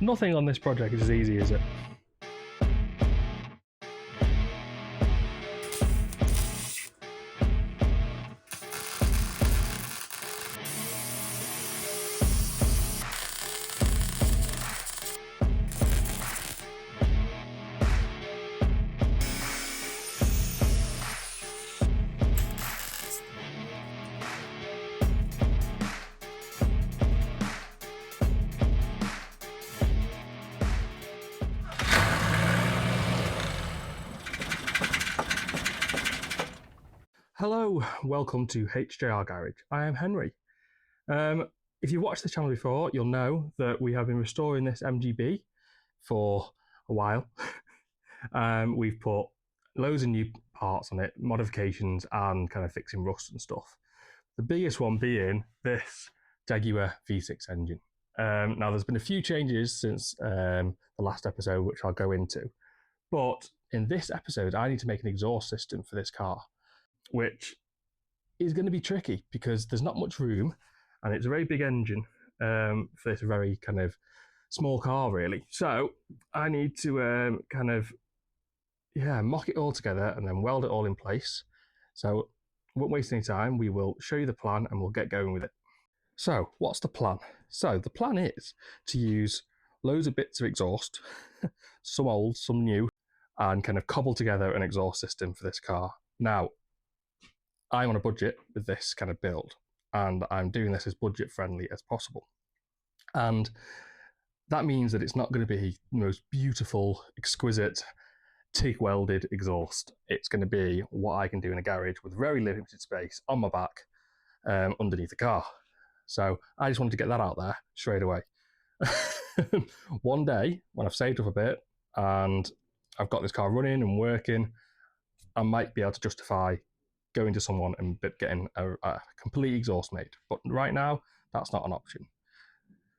Nothing on this project is as easy as it. Hello, welcome to HJR Garage. I am Henry. If you've watched the channel before, you'll know that we have been restoring this MGB for a while. We've put loads of new parts on it, modifications and kind of fixing rust and stuff. The biggest one being this Jaguar V6 engine. Now there's been a few changes since the last episode, which I'll go into. But in this episode, I need to make an exhaust system for this car, which is going to be tricky because there's not much room and it's a very big engine for this very kind of small car really. So I need to mock it all together and then weld it all in place. So we won't waste any time, we will show you the plan and we'll get going with it. So what's the plan? So the plan is to use loads of bits of exhaust, some old, some new, and kind of cobble together an exhaust system for this car. Now, I'm on a budget with this kind of build, and I'm doing this as budget friendly as possible. And that means that it's not going to be the most beautiful, exquisite, TIG welded exhaust. It's going to be what I can do in a garage with very limited space on my back underneath the car. So I just wanted to get that out there straight away. One day, when I've saved up a bit and I've got this car running and working, I might be able to justify going to someone and getting a complete exhaust made. But right now, that's not an option.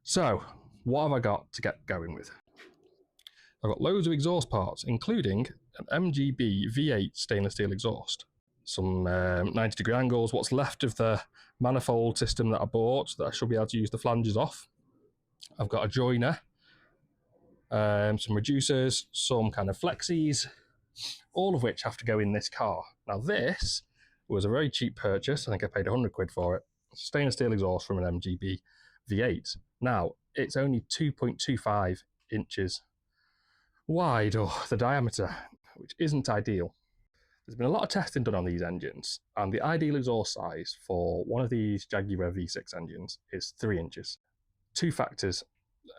So what have I got to get going with? I've got loads of exhaust parts, including an MGB V8 stainless steel exhaust, some 90-degree angles, what's left of the manifold system that I bought that I should be able to use the flanges off. I've got a joiner, some reducers, some kind of flexies, all of which have to go in this car. Now this was a very cheap purchase. I think I paid 100 quid for it. Stainless steel exhaust from an MGB V8. Now, it's only 2.25 inches wide, or the diameter, which isn't ideal. There's been a lot of testing done on these engines, and the ideal exhaust size for one of these Jaguar V6 engines is 3 inches. Two factors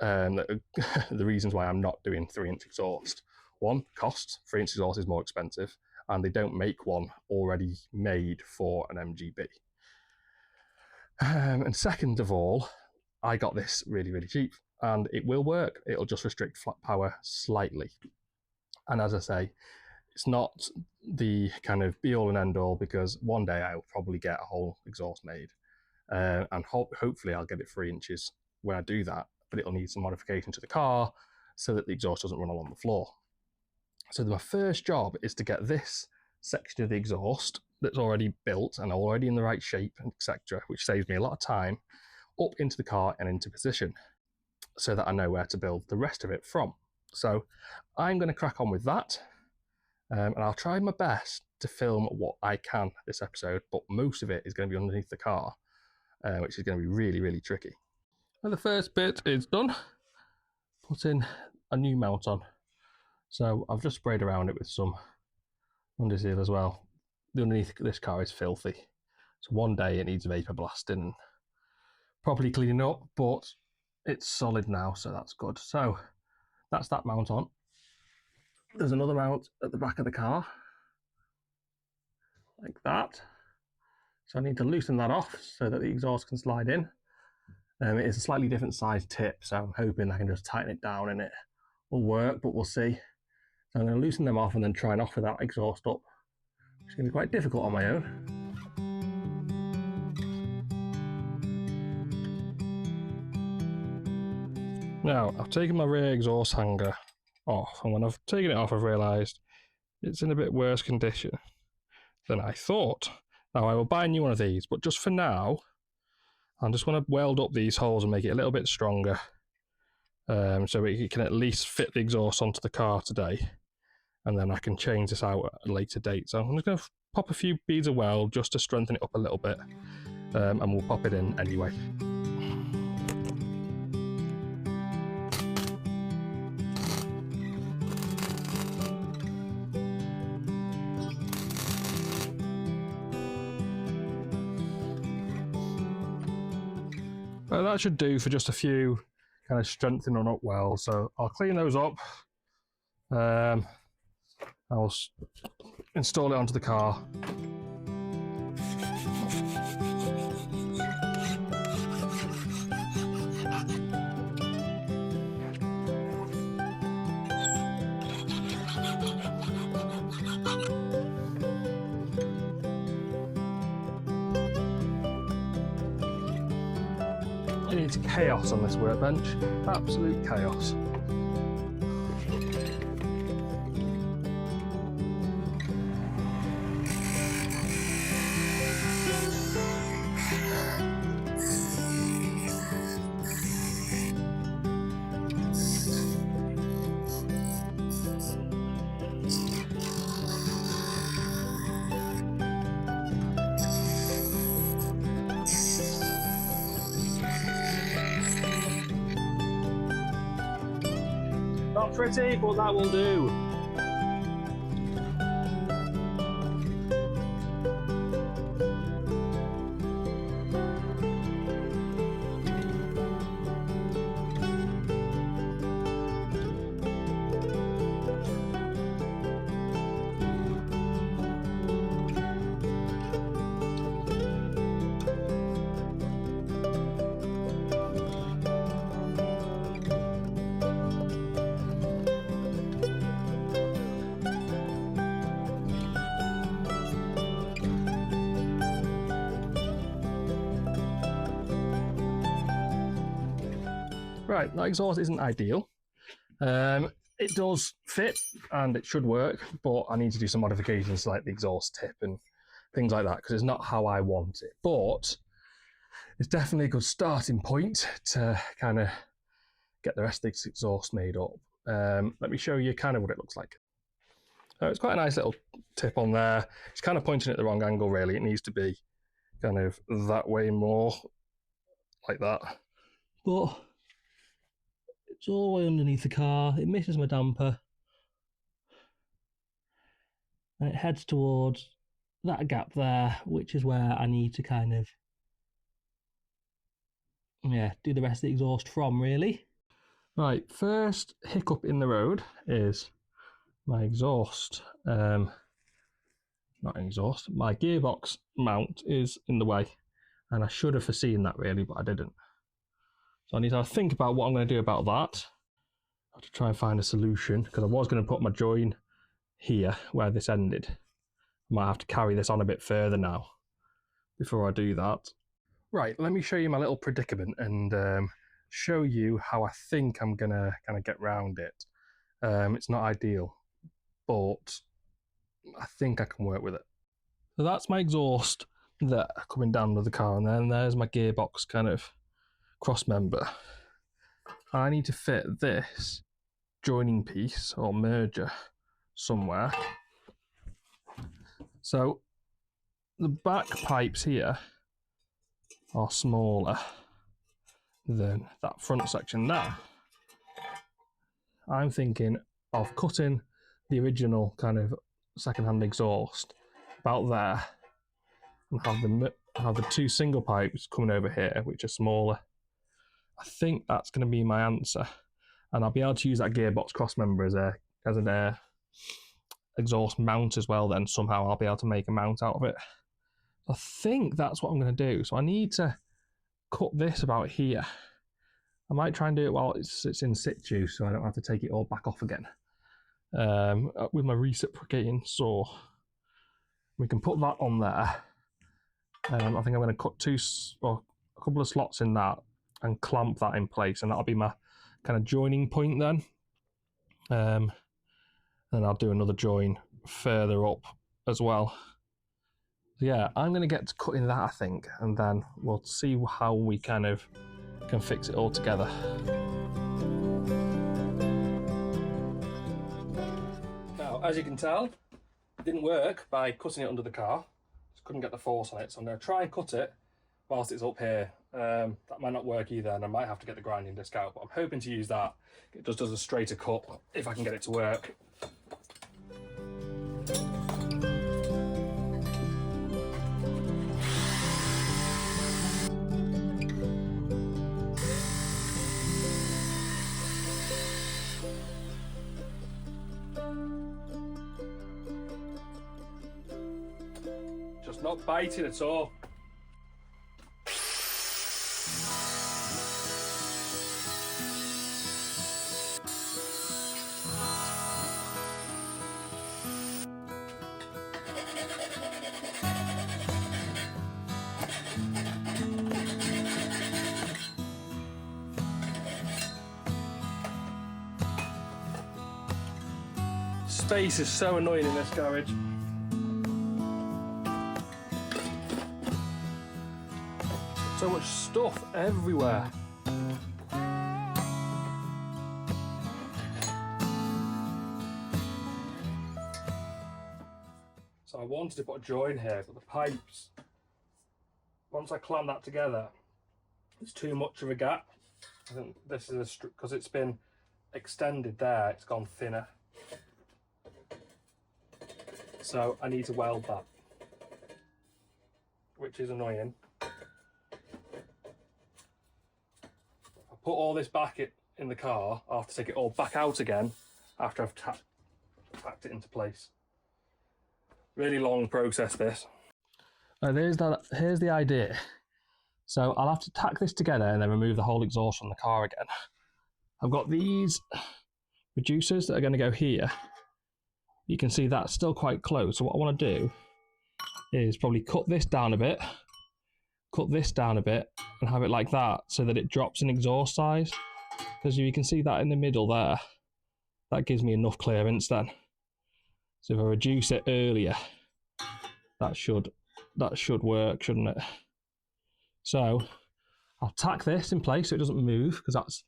that are the reasons why I'm not doing 3-inch exhaust. One, cost. 3-inch exhaust is more expensive, and they don't make one already made for an MGB. And second of all, I got this really, really cheap, and it will work. It'll just restrict flat power slightly. And as I say, it's not the kind of be all and end all, because one day I'll probably get a whole exhaust made, and hopefully I'll get it 3 inches when I do that, but it'll need some modification to the car so that the exhaust doesn't run along the floor. So my first job is to get this section of the exhaust that's already built and already in the right shape, etc., which saves me a lot of time, up into the car and into position so that I know where to build the rest of it from. So I'm going to crack on with that, and I'll try my best to film what I can this episode, but most of it is going to be underneath the car, which is going to be really, really tricky. And the first bit is done, putting a new mount on. So I've just sprayed around it with some underseal as well. The underneath this car is filthy. So one day it needs vapor blasting and properly cleaning up, but it's solid now, so that's good. So that's that mount on. There's another mount at the back of the car, like that. So I need to loosen that off so that the exhaust can slide in. It is a slightly different size tip, so I'm hoping I can just tighten it down and it will work, but we'll see. So I'm going to loosen them off and then try and offer that exhaust up. It's going to be quite difficult on my own. Now, I've taken my rear exhaust hanger off, and when I've taken it off, I've realised it's in a bit worse condition than I thought. Now, I will buy a new one of these, but just for now, I just want to weld up these holes and make it a little bit stronger so it can at least fit the exhaust onto the car today, and then I can change this out at a later date. So I'm just going to pop a few beads of weld just to strengthen it up a little bit, and we'll pop it in anyway. Well, that should do for just a few kind of strengthening up welds. So I'll clean those up. I'll install it onto the car. It's chaos on this workbench, absolute chaos. Not pretty, but that will do. Right, that exhaust isn't ideal. It does fit and it should work, but I need to do some modifications like the exhaust tip and things like that because it's not how I want it. But it's definitely a good starting point to kind of get the rest of this exhaust made up. Let me show you kind of what it looks like. So it's quite a nice little tip on there. It's kind of pointing at the wrong angle really. It needs to be kind of that way more, like that. But it's all the way underneath the car. It misses my damper. And it heads towards that gap there, which is where I need to kind of, do the rest of the exhaust from, really. Right, first hiccup in the road is my exhaust. Not exhaust, my gearbox mount is in the way. And I should have foreseen that really, but I didn't. So I need to think about what I'm going to do about that. I have to try and find a solution because I was going to put my join here where this ended. I might have to carry this on a bit further now before I do that. Right, let me show you my little predicament and show you how I think I'm going to kind of get round it. It's not ideal, but I think I can work with it. So that's my exhaust there coming down with the car, and then there's my gearbox kind of cross member. I need to fit this joining piece or merger somewhere. So the back pipes here are smaller than that front section there. I'm thinking of cutting the original kind of second-hand exhaust about there and have the two single pipes coming over here, which are smaller. I think that's going to be my answer, and I'll be able to use that gearbox cross member as an exhaust mount as well. Then somehow I'll be able to make a mount out of it. I think that's what I'm going to do. So I need to cut this about here. I might try and do it while it's in situ, so I don't have to take it all back off again. With my reciprocating saw, we can put that on there. I think I'm going to cut a couple of slots in that and clamp that in place, and that'll be my kind of joining point then. Then I'll do another join further up as well. So yeah, I'm going to get to cutting that, I think, and then we'll see how we kind of can fix it all together. as you can tell, it didn't work by cutting it under the car. Just couldn't get the force on it, so I'm going to try and cut it whilst it's up here. That might not work either, and I might have to get the grinding disc out, but I'm hoping to use that. It just does a straighter cut if I can get it to work. Just not biting at all. Space is so annoying in this garage. So much stuff everywhere. So I wanted to put a join here, but the pipes, once I clamp that together, it's too much of a gap. I think this is because it's been extended there, it's gone thinner. So I need to weld that, which is annoying. I put all this back in the car, I'll have to take it all back out again after I've tacked it into place. Really long process this. Here's the idea. So I'll have to tack this together and then remove the whole exhaust from the car again. I've got these reducers that are going to go here. You can see that's still quite close. So what I want to do is probably cut this down a bit, and have it like that so that it drops in exhaust size. Because you can see that in the middle there, that gives me enough clearance then. So if I reduce it earlier, that should work, shouldn't it? So I'll tack this in place so it doesn't move, because that's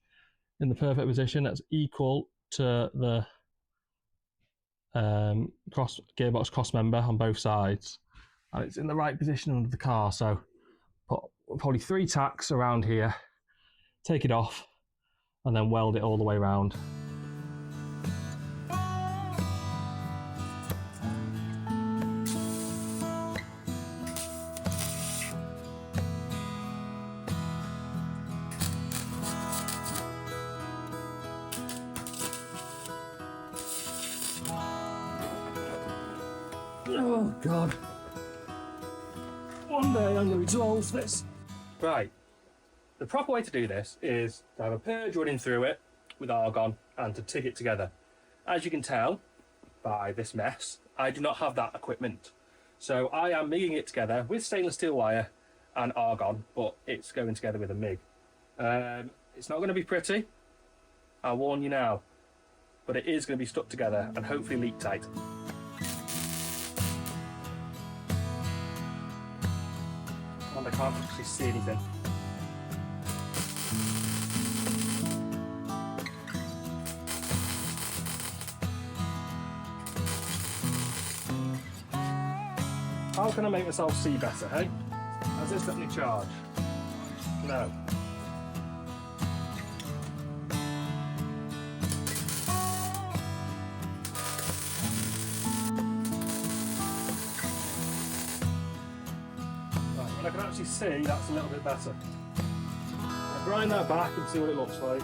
in the perfect position. That's equal to the gearbox cross member on both sides, and it's in the right position under the car. So put probably 3 tacks around here, take it off, and then weld it all the way around. Oh God. One day I'm going to resolve this. Right. The proper way to do this is to have a purge running through it with argon and to TIG it together. As you can tell by this mess, I do not have that equipment. So I am MIGging it together with stainless steel wire and argon, but it's going together with a MIG. It's not going to be pretty, I'll warn you now, but it is going to be stuck together and hopefully leak tight. And I can't actually see anything. How can I make myself see better, hey? Has this got any charge? No. Right, when I can actually see, that's a little bit better. I'll grind that back and see what it looks like.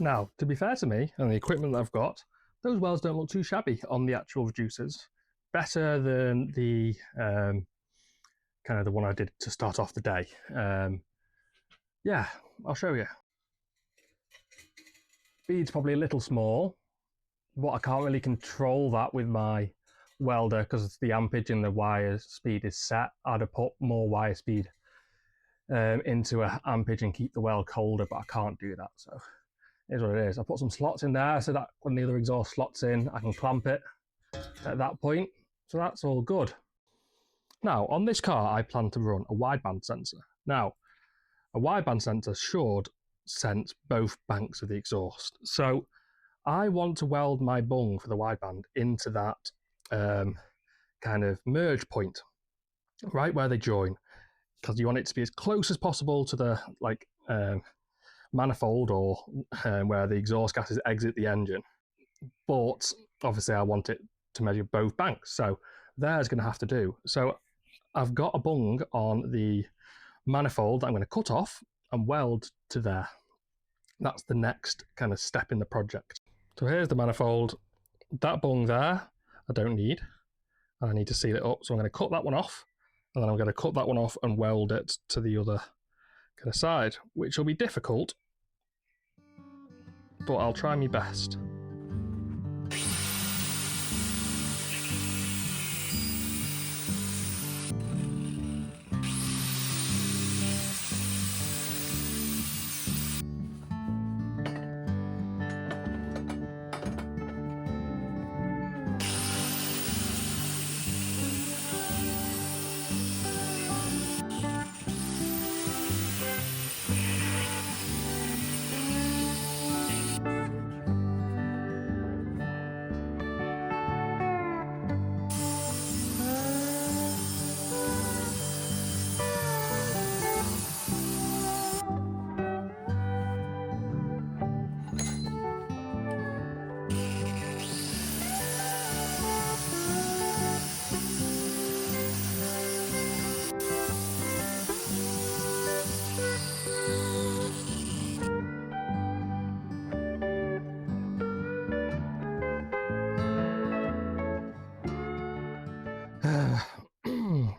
Now, to be fair to me and the equipment that I've got, those welds don't look too shabby on the actual reducers. Better than the kind of the one I did to start off the day. Yeah, I'll show you. Speed's probably a little small, but I can't really control that with my welder because the ampage and the wire speed is set. I'd have put more wire speed into a ampage and keep the weld colder, but I can't do that, so it is what it is. I put some slots in there so that when the other exhaust slots in, I can clamp it at that point, so that's all good. Now, on this car, I plan to run a wideband sensor. Now, a wideband sensor should sense both banks of the exhaust. So I want to weld my bung for the wideband into that kind of merge point, right where they join, because you want it to be as close as possible to the manifold or where the exhaust gases exit the engine. But obviously I want it to measure both banks, so there's going to have to do. So I've got a bung on the manifold that I'm going to cut off and weld to there. That's the next kind of step in the project. So here's the manifold. That bung there I don't need, and I need to seal it up, so I'm going to cut that one off, and then I'm going to cut that one off and weld it to the other kind of side, which will be difficult, but I'll try my best.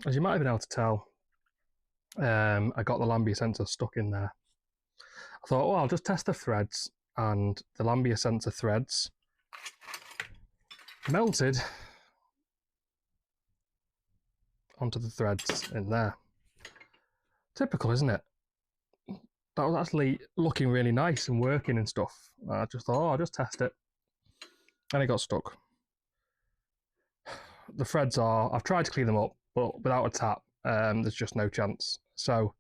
As you might have been able to tell, I got the lambia sensor stuck in there. I thought, oh, I'll just test the threads, and the lambia sensor threads melted onto the threads in there. Typical, isn't it? That was actually looking really nice and working and stuff. I just thought, oh, I'll just test it. And it got stuck. The threads are, I've tried to clean them up, but without a tap, there's just no chance. So,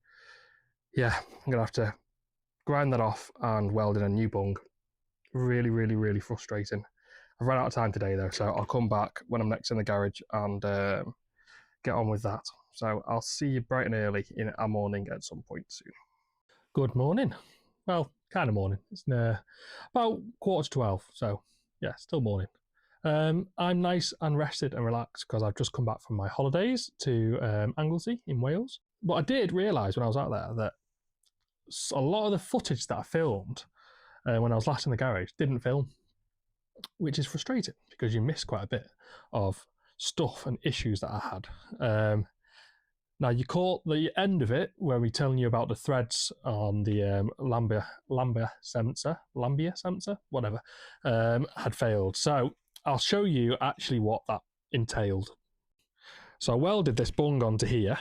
yeah, I'm going to have to grind that off and weld in a new bung. Really, really, really frustrating. I've run out of time today though, so I'll come back when I'm next in the garage and get on with that. So I'll see you bright and early in our morning at some point soon. Good morning. Well, kind of morning. It's about 11:45, so yeah, still morning. I'm nice and rested and relaxed because I've just come back from my holidays to Anglesey in Wales. But I did realise when I was out there that a lot of the footage that I filmed when I was last in the garage didn't film, which is frustrating because you miss quite a bit of stuff and issues that I had. Now, you caught the end of it where we're telling you about the threads on the lambia sensor, whatever, had failed. So I'll show you actually what that entailed. So I welded this bung onto here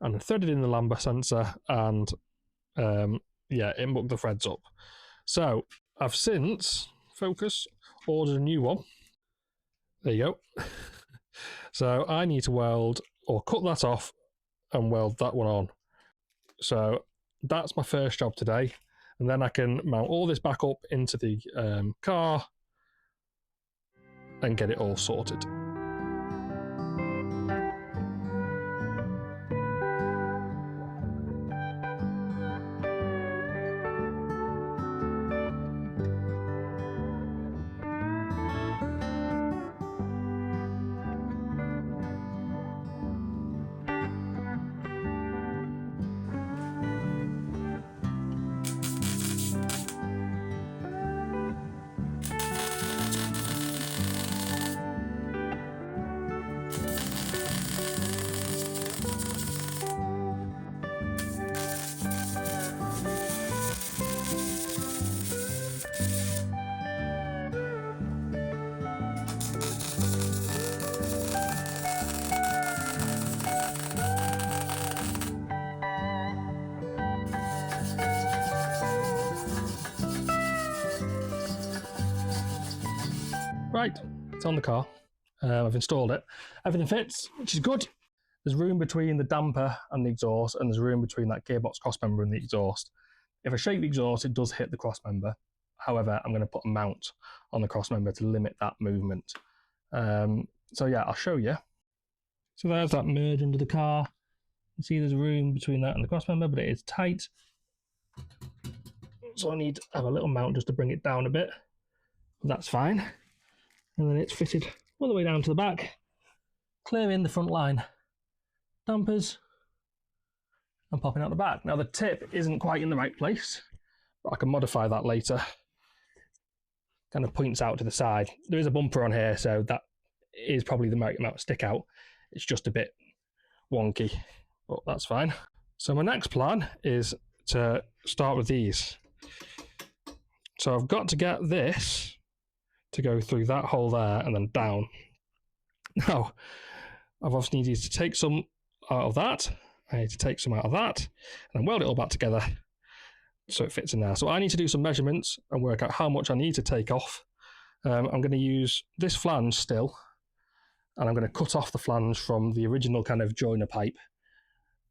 and I threaded in the lambia sensor, and yeah, it mucked the threads up. So I've since, ordered a new one. There you go. So I need to weld or cut that off and weld that one on. So that's my first job today, and then I can mount all this back up into the car and get it all sorted. Right, it's on the car. I've installed it. Everything fits, which is good. There's room between the damper and the exhaust, and there's room between that gearbox crossmember and the exhaust. If I shake the exhaust, it does hit the crossmember. However, I'm going to put a mount on the crossmember to limit that movement. So yeah, I'll show you. So there's that merge under the car. You can see there's room between that and the crossmember, but it is tight. So I need to have a little mount just to bring it down a bit. That's fine. And then it's fitted all the way down to the back, clearing the front line dampers and popping out the back. Now the tip isn't quite in the right place, but I can modify that later. Kind of points out to the side. There is a bumper on here, so that is probably the right amount of stick out. It's just a bit wonky, but that's fine. So my next plan is to start with these. So I've got to get this to go through that hole there and then down. Now, I've obviously needed to take some out of that. I need to take some out of that and weld it all back together so it fits in there. So I need to do some measurements and work out how much I need to take off. I'm going to use this flange still, and I'm going to cut off the flange from the original kind of joiner pipe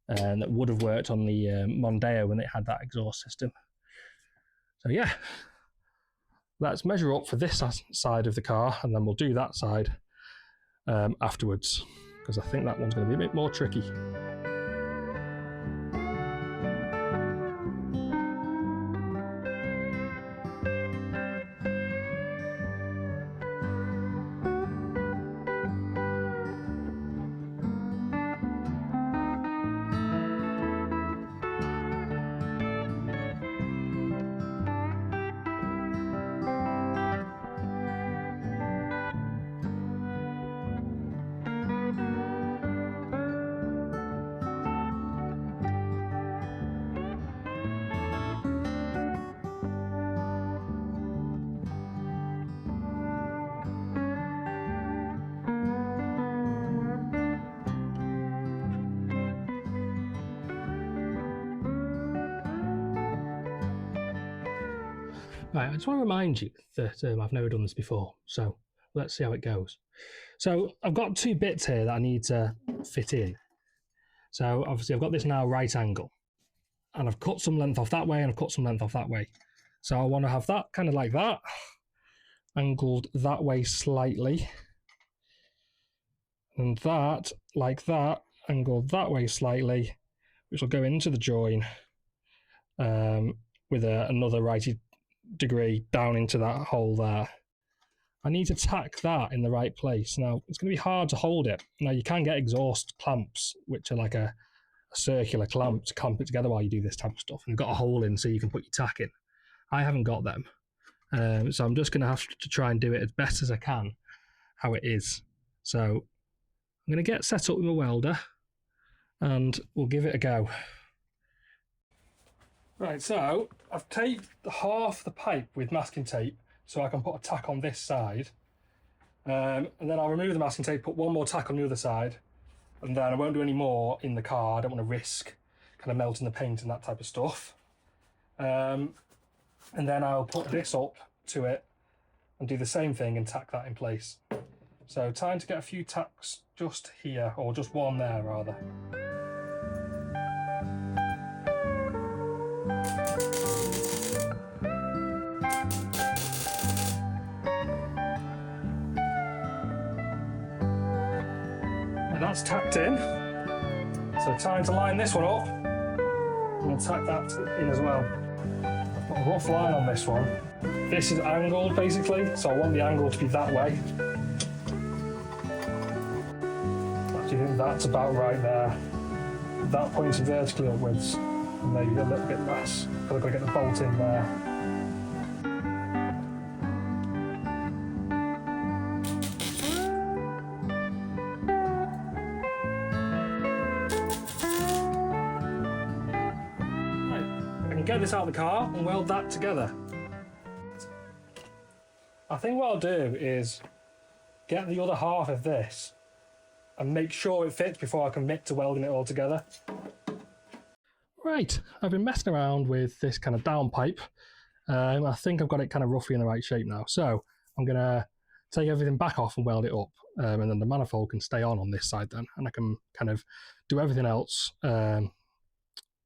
that would have worked on the Mondeo when it had that exhaust system. So yeah, let's measure up for this side of the car, and then we'll do that side afterwards, because I think that one's going to be a bit more tricky. Right, I just want to remind you that I've never done this before, so let's see how it goes. So I've got two bits here that I need to fit in. So obviously I've got this now right angle, and I've cut some length off that way and I've cut some length off that way. So I want to have that kind of like that, angled that way slightly, and that like that, angled that way slightly, which will go into the join with another righty degree down into that hole there. I need to tack that in the right place. Now it's going to be hard to hold it. Now you can get exhaust clamps, which are like a circular clamp to clamp it together while you do this type of stuff, and they've got a hole in so you can put your tack in. I haven't got them, so I'm just going to have to try and do it as best as I can how it is. So I'm going to get set up with my welder and we'll give it a go. Right, so I've taped half the pipe with masking tape so I can put a tack on this side, and then I'll remove the masking tape, put one more tack on the other side, and then I won't do any more in the car. I don't want to risk kind of melting the paint and that type of stuff. And then I'll put this up to it and do the same thing and tack that in place. So time to get a few tacks just here, or just one there rather. And that's tacked in. So time to line this one up and we'll tack that in as well. I've got a rough line on this one. This is angled basically, so I want the angle to be that way. I think that's about right there. That points vertically upwards, and maybe a little bit less, because I've got to get the bolt in there. Right, I can get this out of the car and weld that together. I think what I'll do is get the other half of this and make sure it fits before I commit to welding it all together. Right, I've been messing around with this kind of down pipe. I think I've got it kind of roughly in the right shape now. So I'm gonna take everything back off and weld it up, and then the manifold can stay on this side then, and I can kind of do everything else, kind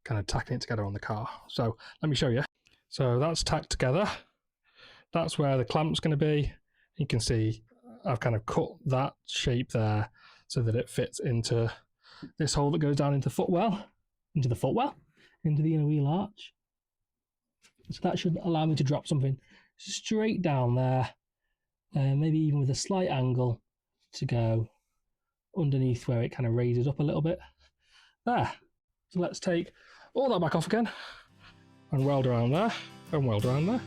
of tacking it together on the car. So let me show you. So that's tacked together. That's where the clamp's going to be. You can see I've kind of cut that shape there so that it fits into this hole that goes down into the footwell, into the inner wheel arch. So that should allow me to drop something straight down there, maybe even with a slight angle to go underneath where it kind of raises up a little bit. There. So let's take all that back off again and weld around there and weld around there.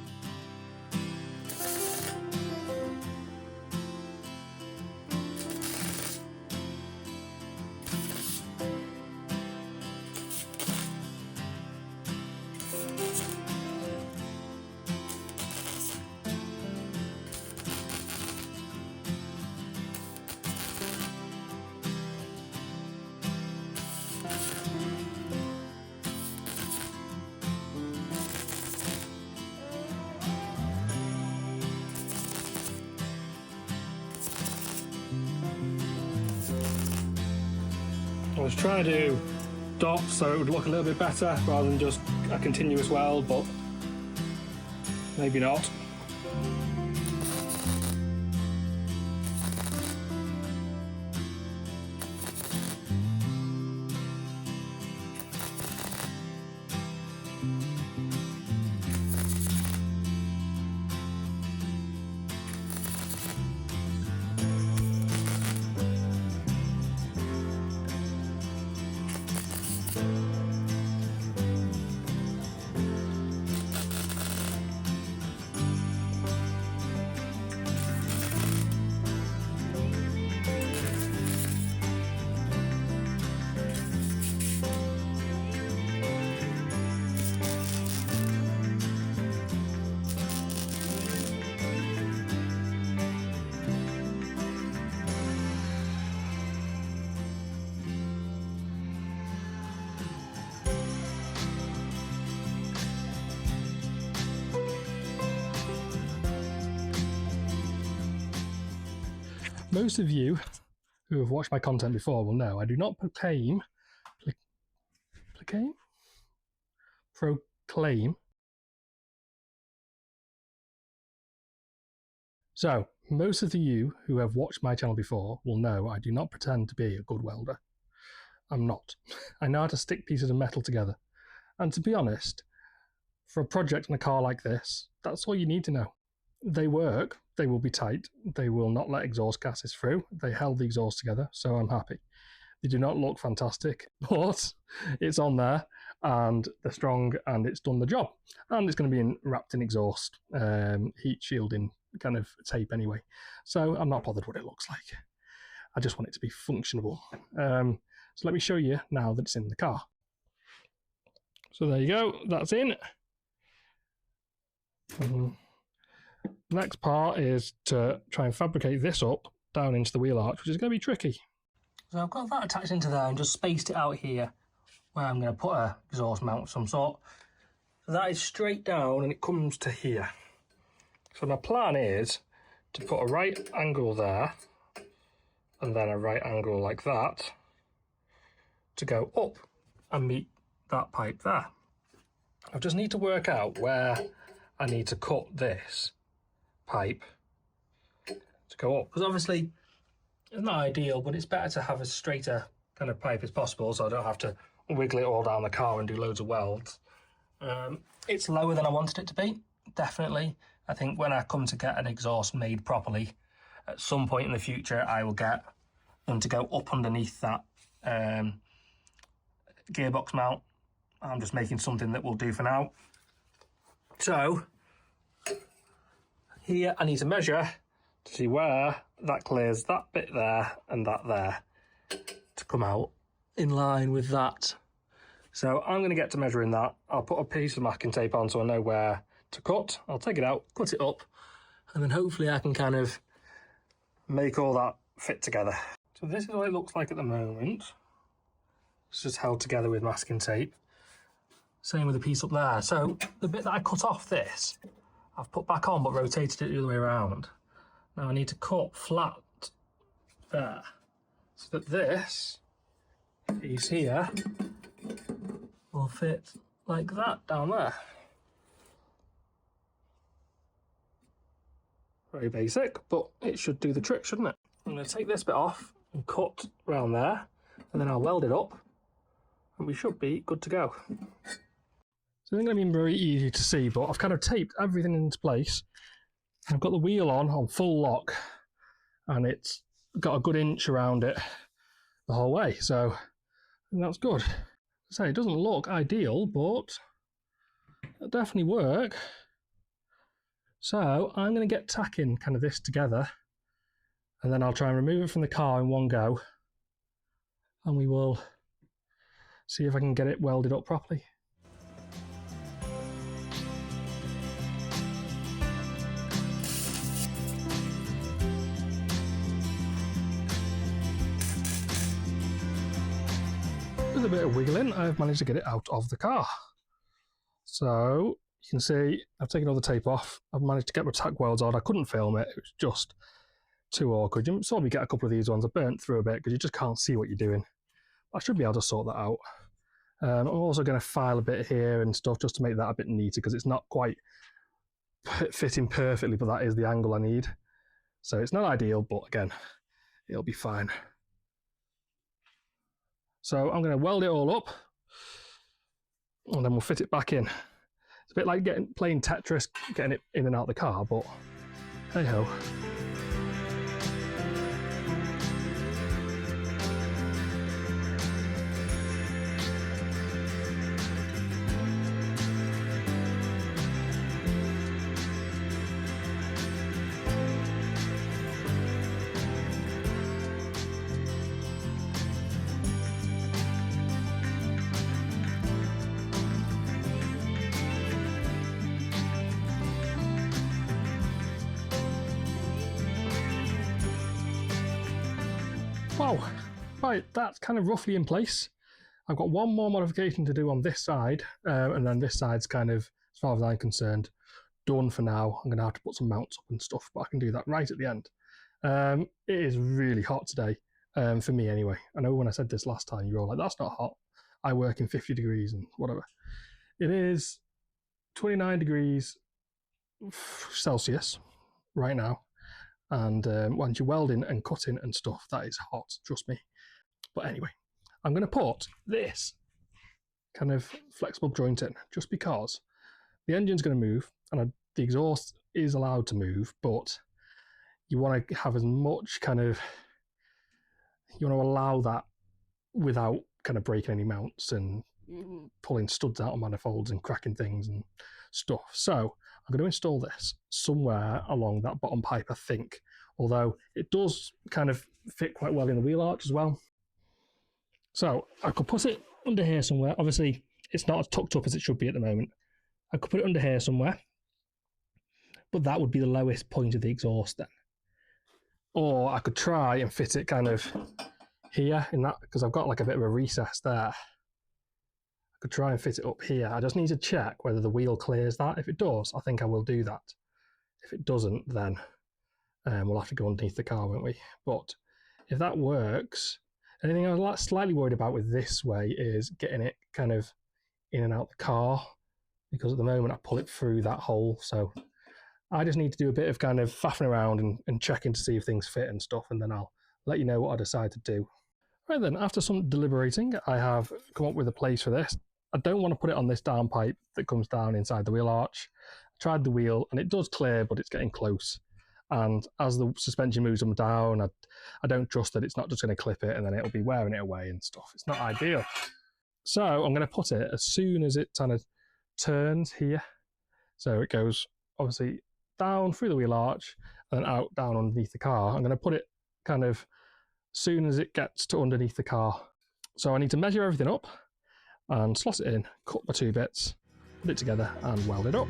I was trying to do dots so it would look a little bit better rather than just a continuous weld, but maybe not. Most of you who have watched my content before will know I do not proclaim. So, most of you who have watched my channel before will know I do not pretend to be a good welder. I'm not. I know how to stick pieces of metal together. And to be honest, for a project on a car like this, that's all you need to know. They work, they will be tight, they will not let exhaust gases through, they held the exhaust together, so I'm happy. They do not look fantastic, but it's on there, and they're strong, and it's done the job. And it's going to be wrapped in exhaust, heat shielding kind of tape anyway. So I'm not bothered what it looks like. I just want it to be functionable. So let me show you now that it's in the car. So there you go, that's in. Next part is to try and fabricate this up down into the wheel arch, which is going to be tricky. So I've got that attached into there and just spaced it out here where I'm going to put a exhaust mount of some sort. So that is straight down and it comes to here. So my plan is to put a right angle there and then a right angle like that to go up and meet that pipe there. I just need to work out where I need to cut this pipe to go up, because obviously it's not ideal, but it's better to have as straighter kind of pipe as possible so I don't have to wiggle it all down the car and do loads of welds. It's lower than I wanted it to be, definitely. I think when I come to get an exhaust made properly, at some point in the future I will get them to go up underneath that gearbox mount. I'm just making something that will do for now. So here I need to measure to see where that clears that bit there and that there to come out in line with that. So I'm going to get to measuring that. I'll put a piece of masking tape on so I know where to cut. I'll take it out, cut it up, and then hopefully I can kind of make all that fit together. So this is what it looks like at the moment. It's just held together with masking tape. Same with the piece up there. So the bit that I cut off this, I've put back on but rotated it the other way around. Now I need to cut flat there, so that this piece here will fit like that down there. Very basic, but it should do the trick, shouldn't it? I'm going to take this bit off and cut around there, and then I'll weld it up, and we should be good to go. So it's going to be very easy to see, but I've kind of taped everything into place. I've got the wheel on full lock, and it's got a good inch around it the whole way, so I think that's good. So it doesn't look ideal, but it'll definitely work. So I'm going to get tacking kind of this together, and then I'll try and remove it from the car in one go, and we will see if I can get it welded up properly. With a bit of wiggling, I've managed to get it out of the car. So you can see I've taken all the tape off. I've managed to get my tack welds on. I couldn't film it. It was just too awkward. You saw me get a couple of these ones. I burnt through a bit because you just can't see what you're doing. I should be able to sort that out. I'm also going to file a bit here and stuff just to make that a bit neater, because it's not quite fitting perfectly, but that is the angle I need. So it's not ideal, but again, it'll be fine. So I'm going to weld it all up, and then we'll fit it back in. It's a bit like playing Tetris, getting it in and out of the car, but hey ho. Wow, right, that's kind of roughly in place. I've got one more modification to do on this side, and then this side's kind of, as far as I'm concerned, done for now. I'm going to have to put some mounts up and stuff, but I can do that right at the end. It is really hot today, for me anyway. I know when I said this last time, you were all like, that's not hot. I work in 50 degrees and whatever. It is 29 degrees Celsius right now. And once you're welding and cutting and stuff, that is hot, trust me. But anyway, I'm going to put this kind of flexible joint in, just because the engine's going to move, and the exhaust is allowed to move, but you want to have as much kind of, you want to allow that without kind of breaking any mounts and pulling studs out of manifolds and cracking things and stuff. So I'm going to install this somewhere along that bottom pipe, I think, although it does kind of fit quite well in the wheel arch as well. So I could put it under here somewhere. Obviously, it's not as tucked up as it should be at the moment. I could put it under here somewhere, but that would be the lowest point of the exhaust then. Or I could try and fit it kind of here in that, because I've got like a bit of a recess there. I could try and fit it up here. I just need to check whether the wheel clears that. If it does, I think I will do that. If it doesn't, then we'll have to go underneath the car, won't we? But if that works, anything I was slightly worried about with this way is getting it kind of in and out the car, because at the moment I pull it through that hole. So I just need to do a bit of kind of faffing around and checking to see if things fit and stuff, and then I'll let you know what I decide to do. Right then, after some deliberating, I have come up with a place for this. I don't want to put it on this down pipe that comes down inside the wheel arch. I tried the wheel and it does clear, but it's getting close. And as the suspension moves up and down, I don't trust that it's not just going to clip it and then it'll be wearing it away and stuff. It's not ideal. So I'm going to put it as soon as it kind of turns here. So it goes obviously down through the wheel arch and then out down underneath the car. I'm going to put it kind of as soon as it gets to underneath the car. So I need to measure everything up and slot it in, cut my two bits, put it together and weld it up.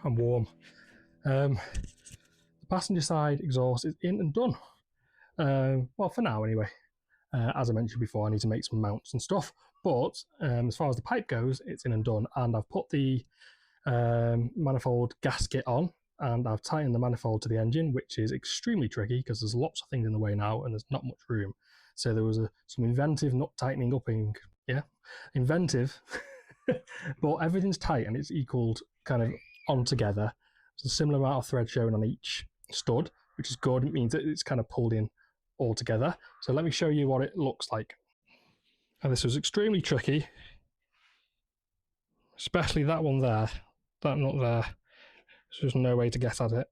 and warm. The passenger side exhaust is in and done. Well, for now anyway. As I mentioned before, I need to make some mounts and stuff, but as far as the pipe goes, it's in and done. And I've put the manifold gasket on, and I've tightened the manifold to the engine, which is extremely tricky because there's lots of things in the way now and there's not much room. So there was some inventive nut tightening upping, yeah, inventive, but everything's tight and it's equaled kind of on together. There's a similar amount of thread shown on each stud, which is good. It means that it's kind of pulled in all together. So let me show you what it looks like. And this was extremely tricky, especially that one there, that nut there. There's just no way to get at it.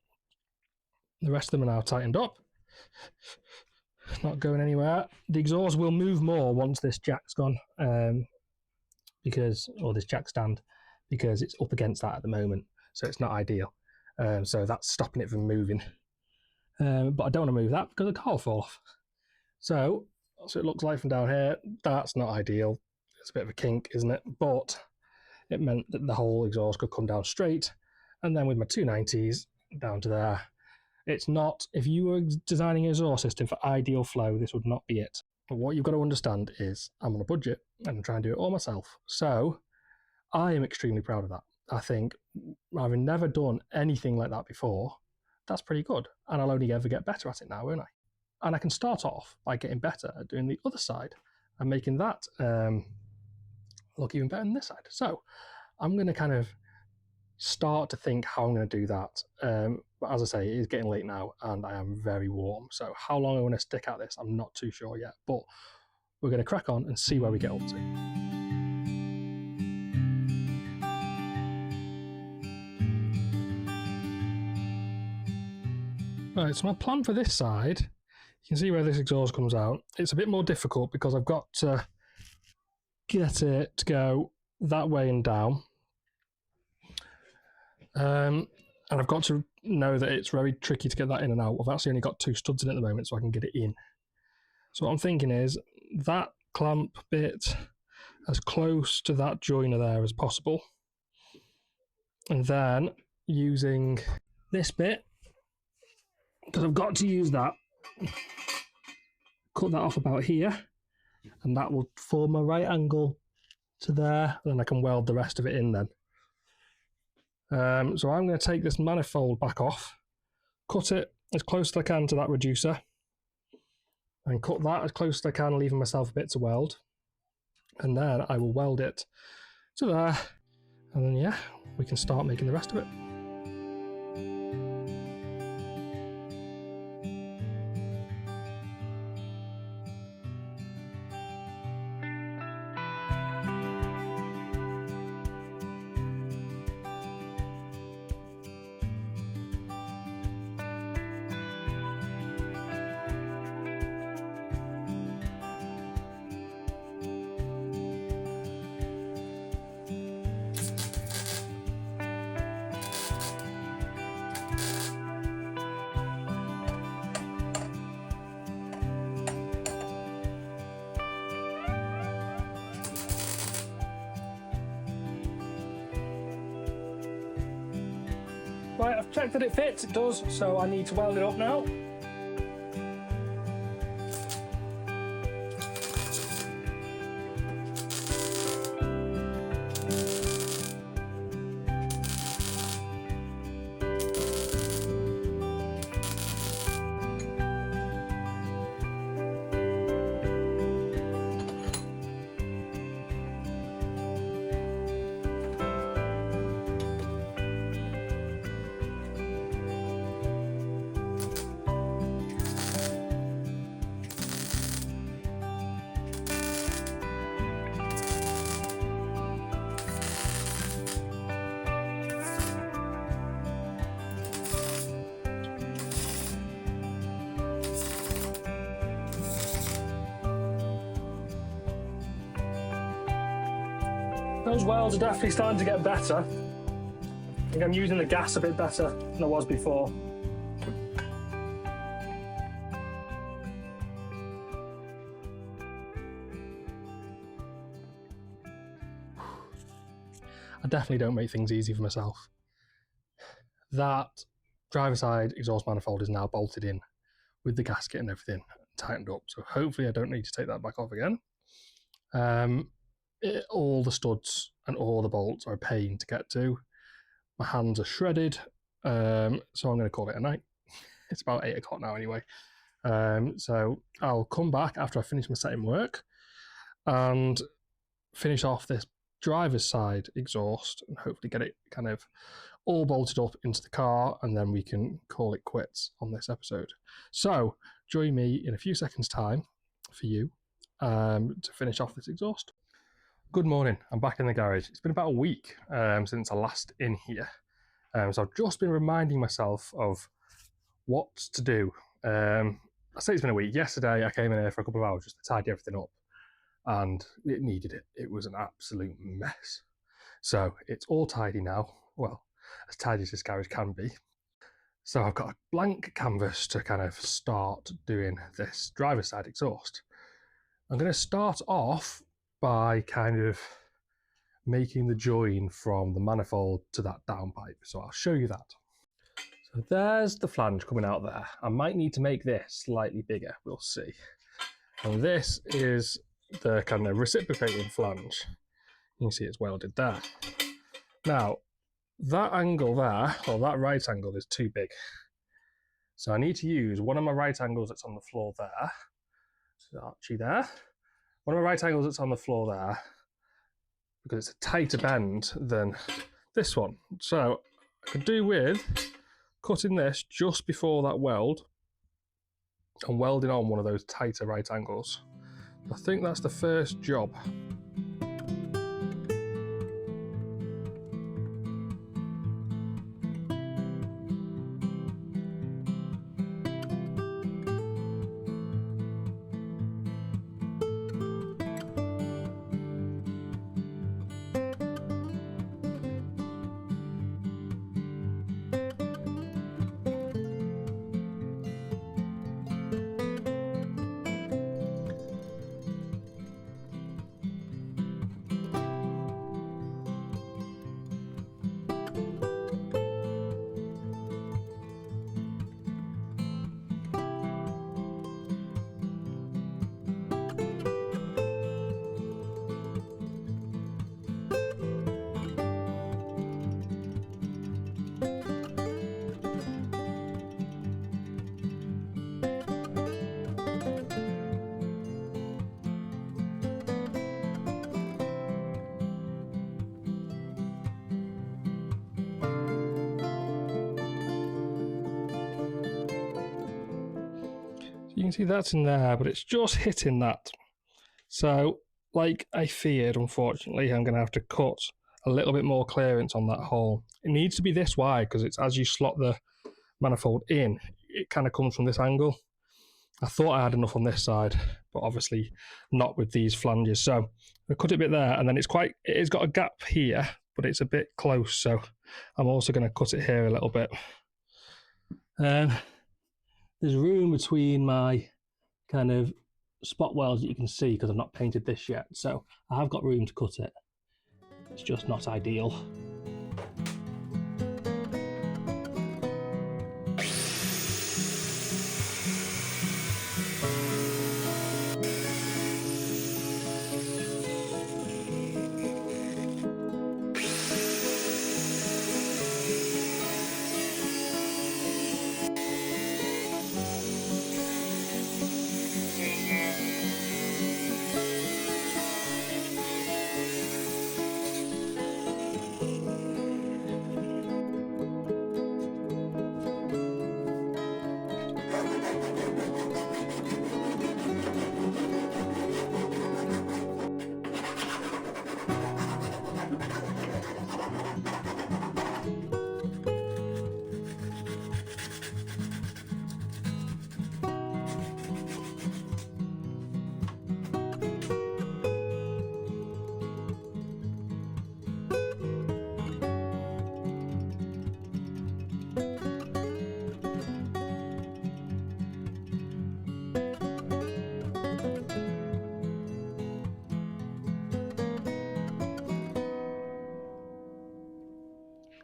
The rest of them are now tightened up. Not going anywhere. The exhaust will move more once this jack's gone, or this jack stand, because it's up against that at the moment, so it's not ideal. So that's stopping it from moving. But I don't want to move that because the car will fall off. So it looks like from down here. That's not ideal. It's a bit of a kink, isn't it? But it meant that the whole exhaust could come down straight, and then with my 290s down to there. It's not, if you were designing an exhaust system for ideal flow, this would not be it. But what you've got to understand is I'm on a budget and I'm trying to do it all myself. So I am extremely proud of that. I think, having never done anything like that before, that's pretty good. And I'll only ever get better at it now, won't I? And I can start off by getting better at doing the other side and making that look even better than this side. So I'm going to kind of start to think how I'm going to do that. But as I say, it is getting late now and I am very warm. So how long I want to stick at this, I'm not too sure yet. But we're going to crack on and see where we get up to. Right, so my plan for this side, you can see where this exhaust comes out. It's a bit more difficult because I've got to get it to go that way and down. And I've got to know that it's very tricky to get that in and out. I've actually only got 2 studs in at the moment, so I can get it in. So what I'm thinking is that clamp bit as close to that joiner there as possible. And then using this bit, because I've got to use that, cut that off about here, and that will form a right angle to there, and then I can weld the rest of it in then. So I'm going to take this manifold back off, cut it as close as I can to that reducer, and cut that as close as I can, leaving myself a bit to weld. And then I will weld it to there, and then yeah, we can start making the rest of it. Right, I've checked that it fits, it does, so I need to weld it up now. Those welds are definitely starting to get better. I think I'm using the gas a bit better than I was before. I definitely don't make things easy for myself. that driver side exhaust manifold is now bolted in with the gasket and everything tightened up. So hopefully I don't need to take that back off again. All the studs and all the bolts are a pain to get to. My hands are shredded, so I'm going to call it a night. It's about 8 o'clock now anyway. So I'll come back after I finish my setting work and finish off this driver's side exhaust and hopefully get it kind of all bolted up into the car, and then we can call it quits on this episode. So join me in a few seconds time for you to finish off this exhaust. Good morning, I'm back in the garage. It's been about a week since I last in here. So I've just been reminding myself of what to do. I say it's been a week. Yesterday I came in here for a couple of hours just to tidy everything up, and it needed it. It was an absolute mess. So it's all tidy now. Well, as tidy as this garage can be. So I've got a blank canvas to kind of start doing this driver's side exhaust. I'm going to start off by kind of making the join from the manifold to that downpipe. So I'll show you that. So there's the flange coming out there. I might need to make this slightly bigger, we'll see. And this is the kind of reciprocating flange. You can see it's welded there. Now, that angle there, or that right angle, is too big. So I need to use one of my right angles that's on the floor there. So actually there. One of my right angles that's on the floor there, because it's a tighter bend than this one. So I could do with cutting this just before that weld and welding on one of those tighter right angles. I think that's the first job. You can see that's in there, but it's just hitting that. So, like I feared, unfortunately, I'm going to have to cut a little bit more clearance on that hole. It needs to be this wide because it's as you slot the manifold in, it kind of comes from this angle. I thought I had enough on this side, but obviously not with these flanges. So I cut it a bit there, and then it has got a gap here, but it's a bit close. So I'm also going to cut it here a little bit. There's room between my kind of spot welds that you can see because I've not painted this yet. So I have got room to cut it. It's just not ideal.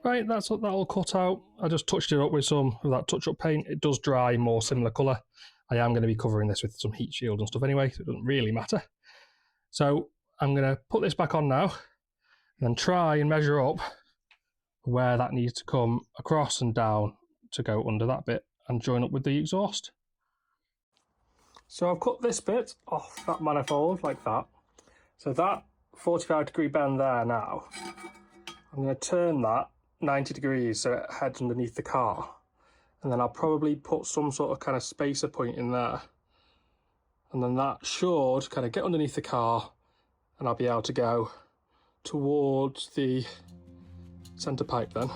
Right, that's that all cut out. I just touched it up with some of that touch-up paint. It does dry more similar colour. I am going to be covering this with some heat shield and stuff anyway, so it doesn't really matter. So I'm going to put this back on now and then try and measure up where that needs to come across and down to go under that bit and join up with the exhaust. So I've cut this bit off that manifold like that. So that 45-degree bend there now, I'm going to turn that 90 degrees so it heads underneath the car. And then I'll probably put some sort of kind of spacer point in there. And then that should kind of get underneath the car and I'll be able to go towards the centre pipe then.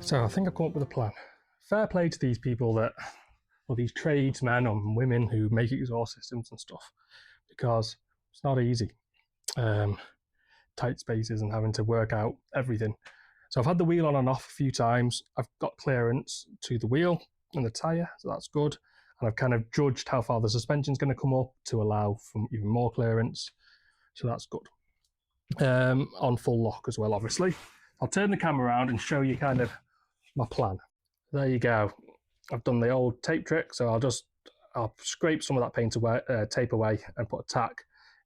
So I think I've come up with a plan. Fair play to these people that, or these tradesmen and women who make exhaust systems and stuff, because it's not easy. Tight spaces and having to work out everything. So I've had the wheel on and off a few times. I've got clearance to the wheel and the tyre, so that's good. And I've kind of judged how far the suspension's going to come up to allow for even more clearance, so that's good. On full lock as well, obviously. I'll turn the camera around and show you kind of my plan. There you go. I've done the old tape trick, so I'll scrape some of that paint away, tape away, and put a tack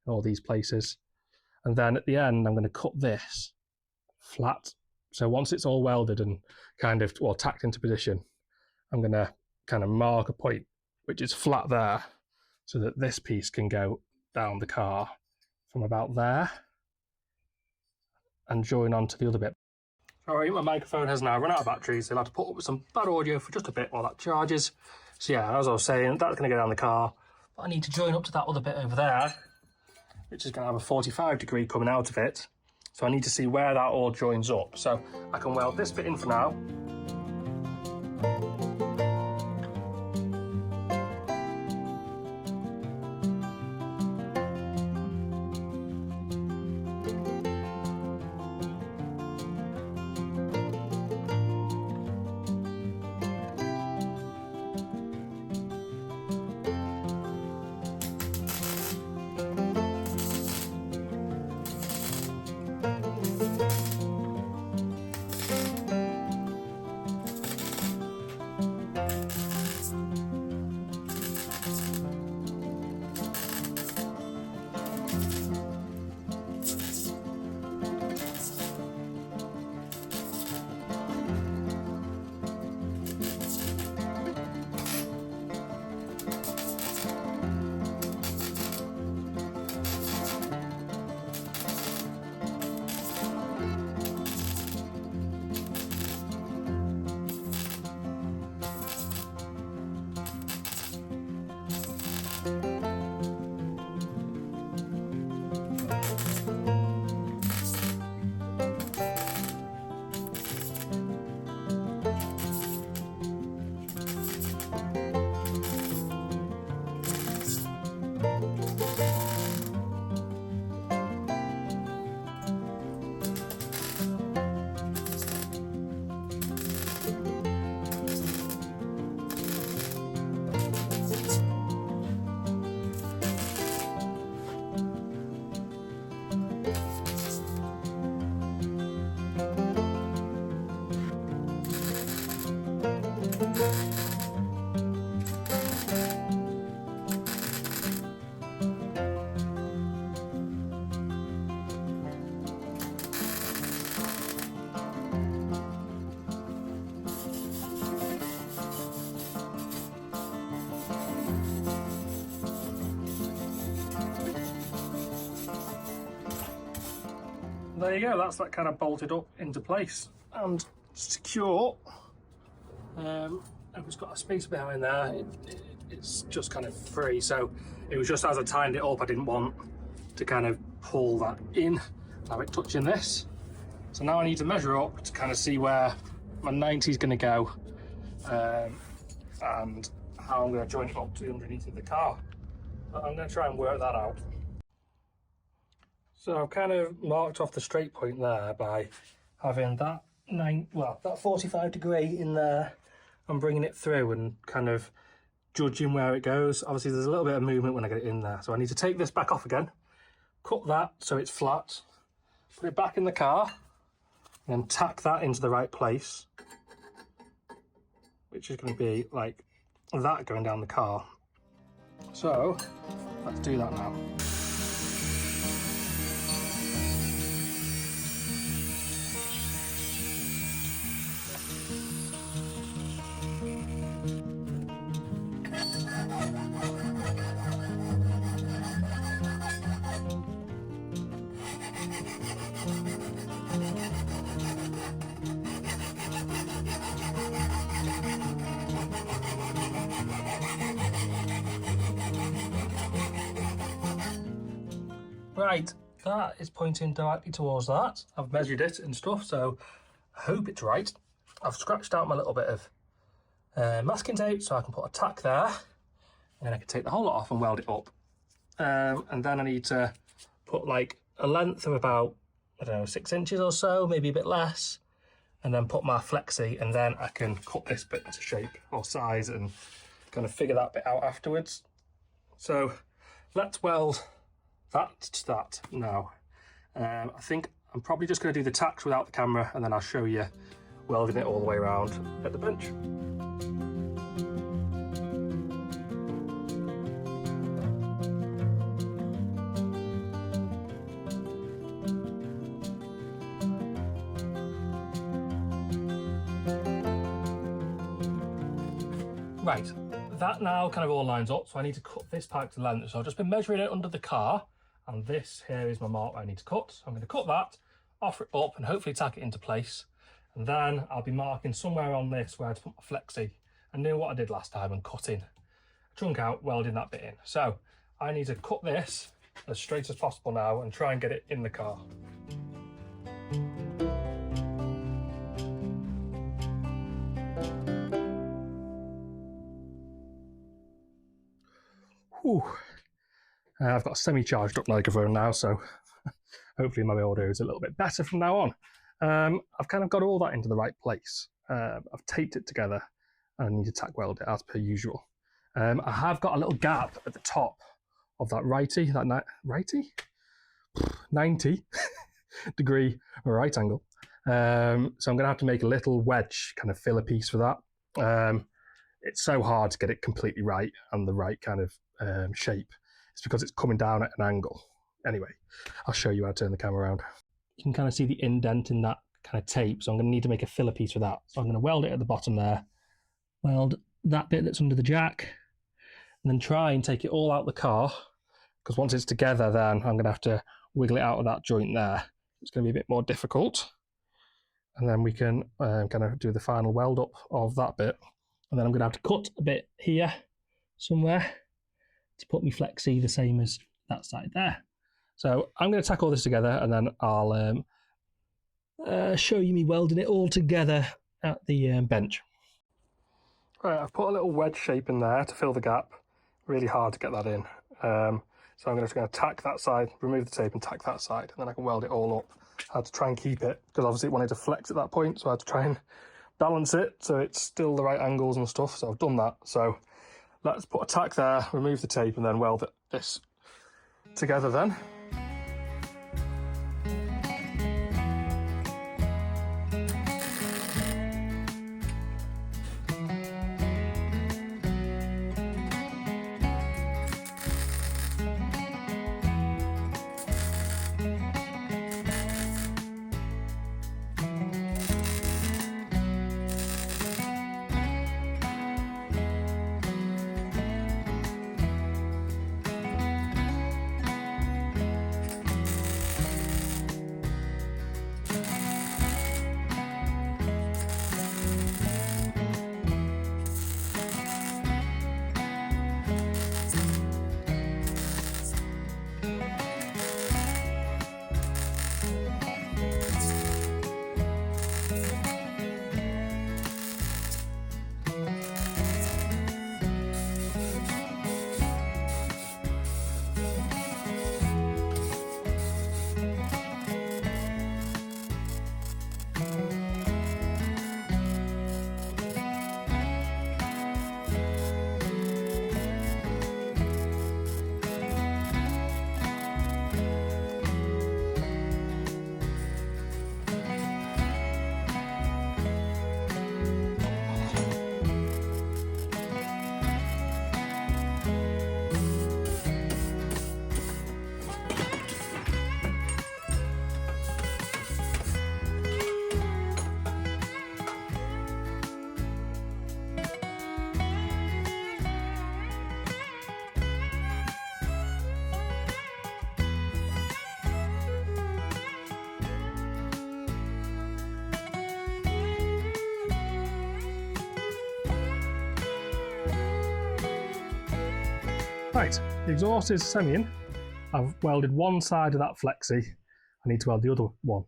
in all these places. And then at the end, I'm going to cut this flat. So once it's all welded and kind of, well, tacked into position, I'm going to kind of mark a point which is flat there, so that this piece can go down the car from about there and join onto the other bit. Alright, my microphone has now run out of batteries, so I'll have to put up with some bad audio for just a bit while that charges. So yeah, as I was saying, that's going to go down the car, but I need to join up to that other bit over there, which is going to have a 45-degree coming out of it. So I need to see where that all joins up. So I can weld this bit in for now. There you go, that's that kind of bolted up into place and secure. It's got a space behind there, it's just kind of free, so it was just as I tightened it up, I didn't want to kind of pull that in, have it touching this. So now I need to measure up to kind of see where my 90 is going to go and how I'm going to join it up to underneath of the car. But I'm going to try and work that out. So I've kind of marked off the straight point there by having that that 45 degree in there. I'm bringing it through and kind of judging where it goes. Obviously there's a little bit of movement when I get it in there, so I need to take this back off again, cut that so it's flat, put it back in the car, and then tack that into the right place, which is going to be like that going down the car. So let's do that now. Right, that is pointing directly towards that. I've measured it and stuff, so I hope it's right. I've scratched out my little bit of masking tape so I can put a tack there, and then I can take the whole lot off and weld it up. And then I need to put like a length of about, I don't know, 6 inches or so, maybe a bit less, and then put my flexi, and then I can cut this bit into shape or size and kind of figure that bit out afterwards. So let's weld that to that now. I think I'm probably just going to do the tacks without the camera, and then I'll show you welding it all the way around at the bench. Right, that now kind of all lines up, so I need to cut this pipe to length. So I've just been measuring it under the car, and this here is my mark where I need to cut. So I'm going to cut that, offer it up, and hopefully tack it into place. And then I'll be marking somewhere on this where to put my flexi, and doing what I did last time and cutting a chunk out, welding that bit in. So I need to cut this as straight as possible now and try and get it in the car. Whew. I've got a semi-charged up microphone now, so hopefully my audio is a little bit better from now on. I've kind of got all that into the right place. I've taped it together, and I need to tack weld it as per usual. I have got a little gap at the top of that righty, 90 degree right angle. So I'm going to have to make a little wedge kind of filler piece for that. It's so hard to get it completely right and the right kind of shape. It's because it's coming down at an angle. Anyway, I'll show you how to turn the camera around. You can kind of see the indent in that kind of tape, so I'm going to need to make a filler piece for that. So I'm going to weld it at the bottom there, weld that bit that's under the jack, and then try and take it all out of the car, because once it's together then I'm going to have to wiggle it out of that joint there. It's going to be a bit more difficult, and then we can kind of do the final weld up of that bit, and then I'm going to have to cut a bit here somewhere to put my flexi the same as that side there. So I'm going to tack all this together, and then I'll show you me welding it all together at the bench. Right, I've put a little wedge shape in there to fill the gap. Really hard to get that in. So I'm just going to tack that side, remove the tape and tack that side, and then I can weld it all up. I had to try and keep it, because obviously it wanted to flex at that point, so I had to try and balance it so it's still the right angles and stuff. So I've done that. So let's put a tack there, remove the tape, and then weld this together then. Right, the exhaust is semi-in. I've welded one side of that flexi. I need to weld the other one.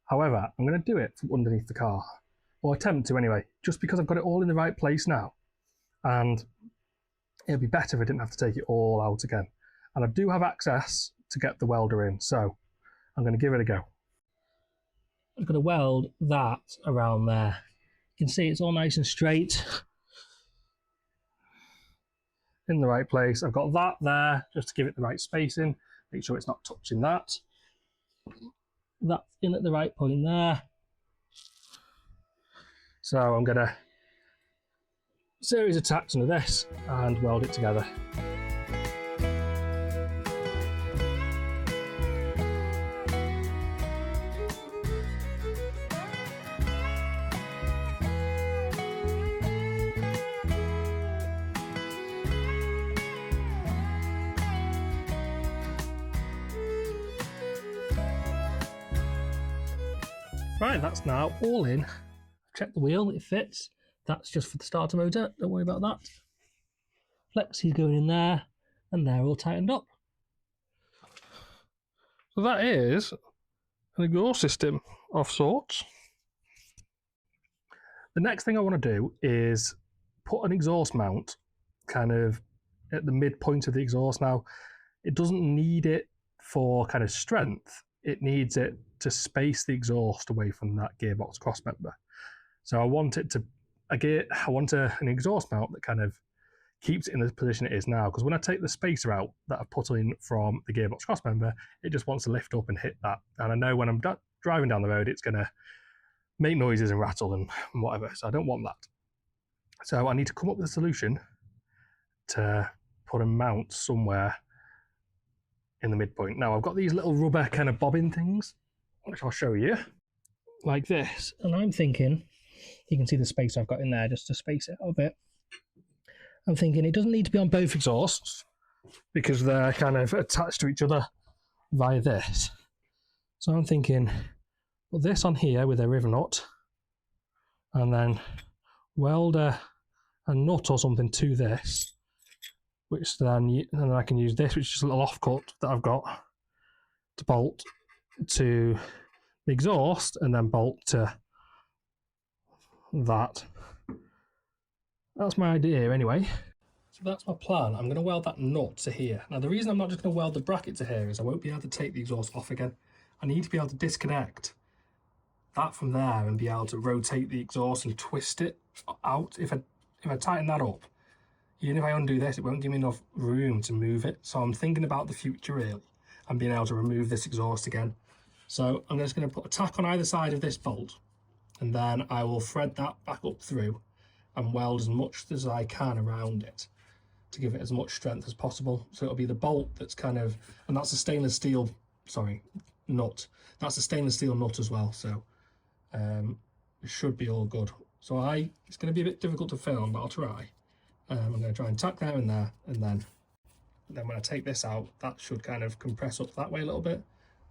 However, I'm going to do it from underneath the car, or attempt to anyway, just because I've got it all in the right place now. And it'd be better if I didn't have to take it all out again. And I do have access to get the welder in, so I'm going to give it a go. I'm going to weld that around there. You can see it's all nice and straight. In the right place. I've got that there just to give it the right spacing. Make sure it's not touching that. That's in at the right point there. So I'm going to series of tacks under this and weld it together. Right, that's now all in. I've checked the wheel, it fits. That's just for the starter motor, don't worry about that. Flexi's going in there, and they're all tightened up. So that is an exhaust system of sorts. The next thing I want to do is put an exhaust mount kind of at the midpoint of the exhaust. Now, it doesn't need it for kind of strength, it needs it to space the exhaust away from that gearbox crossmember. So I want it to, I want an exhaust mount that kind of keeps it in the position it is now, because when I take the spacer out that I've put in from the gearbox crossmember, it just wants to lift up and hit that. And I know when I'm driving down the road, it's going to make noises and rattle and whatever, so I don't want that. So I need to come up with a solution to put a mount somewhere in the midpoint. Now I've got these little rubber kind of bobbin things, which I'll show you, like this. And I'm thinking, you can see the space I've got in there just to space it out a bit. I'm thinking it doesn't need to be on both exhausts because they're kind of attached to each other via this. So I'm thinking, put this on here with a rivet nut and then weld a nut or something to this, which then I can use this, which is just a little offcut that I've got to bolt to the exhaust and then bolt to that. That's my idea anyway. So that's my plan. I'm going to weld that nut to here. Now the reason I'm not just going to weld the bracket to here is I won't be able to take the exhaust off again. I need to be able to disconnect that from there and be able to rotate the exhaust and twist it out. If I tighten that up, even if I undo this, it won't give me enough room to move it. So I'm thinking about the future really and being able to remove this exhaust again. So I'm just going to put a tack on either side of this bolt and then I will thread that back up through and weld as much as I can around it to give it as much strength as possible. So it'll be the bolt that's kind of, and that's a stainless steel, nut. That's a stainless steel nut as well. So it should be all good. So it's going to be a bit difficult to film, but I'll try. I'm going to try and tack there and there, and then when I take this out, that should kind of compress up that way a little bit,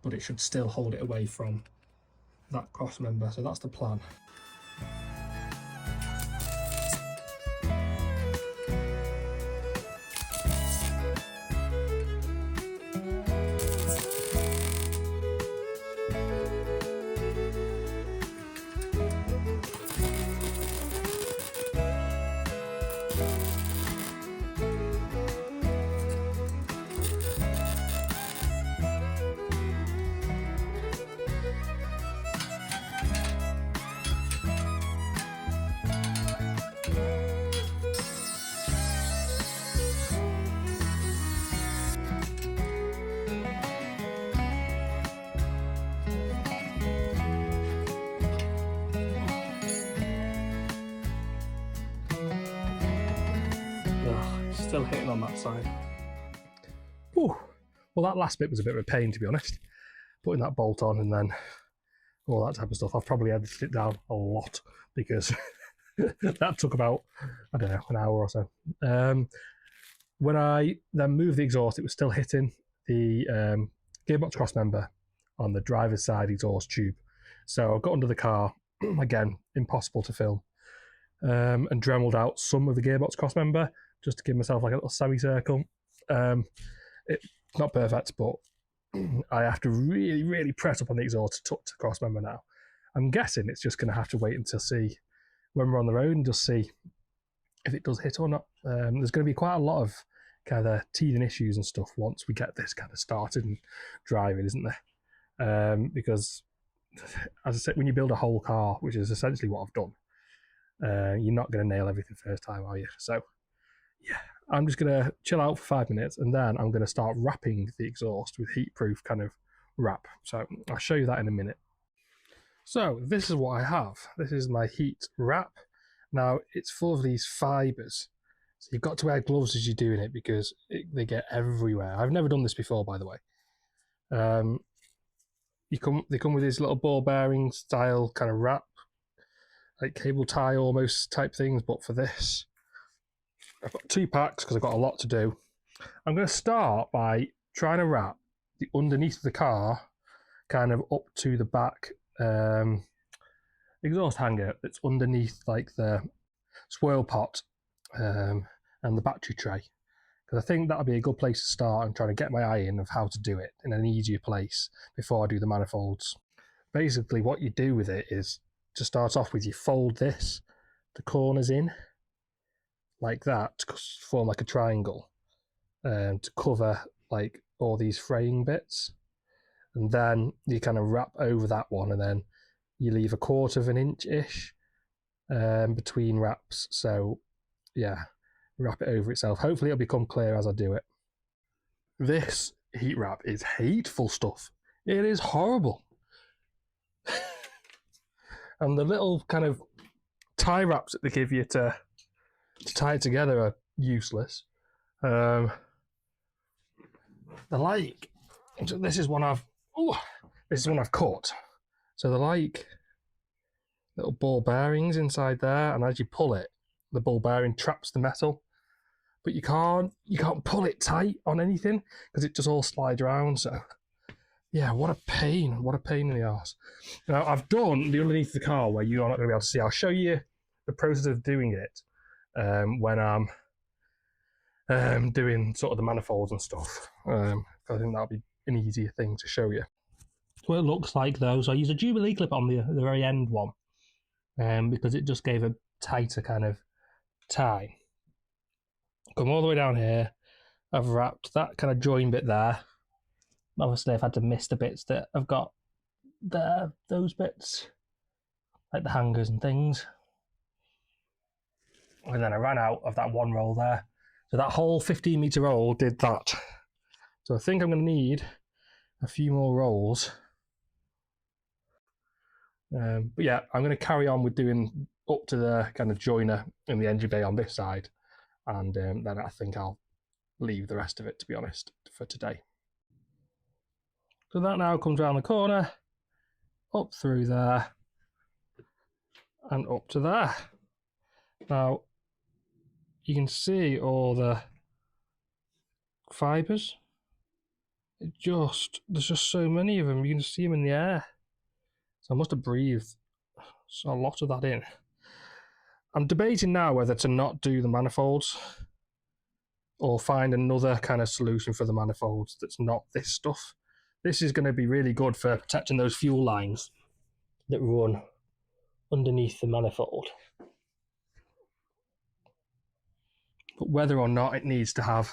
but it should still hold it away from that cross member. So that's the plan. Still hitting on that side. Ooh. Well, that last bit was a bit of a pain, to be honest. Putting that bolt on and then all that type of stuff. I've probably edited it down a lot because that took about, I don't know, an hour or so. When I then moved the exhaust, it was still hitting the gearbox crossmember on the driver's side exhaust tube. So I got under the car, again, impossible to film, and dremeled out some of the gearbox crossmember just to give myself like a little semicircle It's not perfect, but I have to really press up on the exhaust to cross member now. I'm guessing it's just going to have to wait until see when we're on the road and just see if it does hit or not. There's going to be quite a lot of kind of teething issues and stuff once we get this kind of started and driving, isn't there? Because, as I said, when you build a whole car, which is essentially what I've done, you're not going to nail everything first time, are you? So, yeah, I'm just going to chill out for 5 minutes and then I'm going to start wrapping the exhaust with heat-proof kind of wrap. So I'll show you that in a minute. So this is what I have. This is my heat wrap. Now it's full of these fibres. So you've got to wear gloves as you're doing it because they get everywhere. I've never done this before, by the way. They come with this little ball bearing style kind of wrap, like cable tie almost type things, but for this, I've got 2 packs because I've got a lot to do. I'm going to start by trying to wrap the underneath of the car kind of up to the back exhaust hanger that's underneath like the swirl pot and the battery tray, because I think that'll be a good place to start and trying to get my eye in of how to do it in an easier place before I do the manifolds. Basically what you do with it is, to start off with, you fold the corners in like that to form like a triangle to cover like all these fraying bits, and then you kind of wrap over that one, and then you leave 1/4 of an inch-ish between wraps. So yeah, wrap it over itself. Hopefully it'll become clear as I do it. This heat wrap is hateful stuff. It is horrible. And the little kind of tie wraps that they give you to tie it together are useless. They're like, this is one I've cut. So they're like little ball bearings inside there, and as you pull it, the ball bearing traps the metal. But you can't pull it tight on anything because it just all slides around. So yeah, what a pain in the arse. Now I've done the underneath the car where you're not going to be able to see. I'll show you the process of doing it when I'm doing sort of the manifolds and stuff. I think that'll be an easier thing to show you. That's what it looks like though. So I used a Jubilee clip on the very end one because it just gave a tighter kind of tie. Come all the way down here. I've wrapped that kind of join bit there. Obviously I've had to miss the bits that I've got there, those bits, like the hangers and things. And then I ran out of that one roll there. So that whole 15-meter roll did that. So I think I'm going to need a few more rolls. But yeah, I'm going to carry on with doing up to the kind of joiner in the engine bay on this side. And then I think I'll leave the rest of it, to be honest, for today. So that now comes around the corner, up through there, and up to there. Now, you can see all the fibres. There's just so many of them. You can see them in the air. So I must have breathed a lot of that in. I'm debating now whether to not do the manifolds or find another kind of solution for the manifolds that's not this stuff. This is going to be really good for protecting those fuel lines that run underneath the manifold. But whether or not it needs to have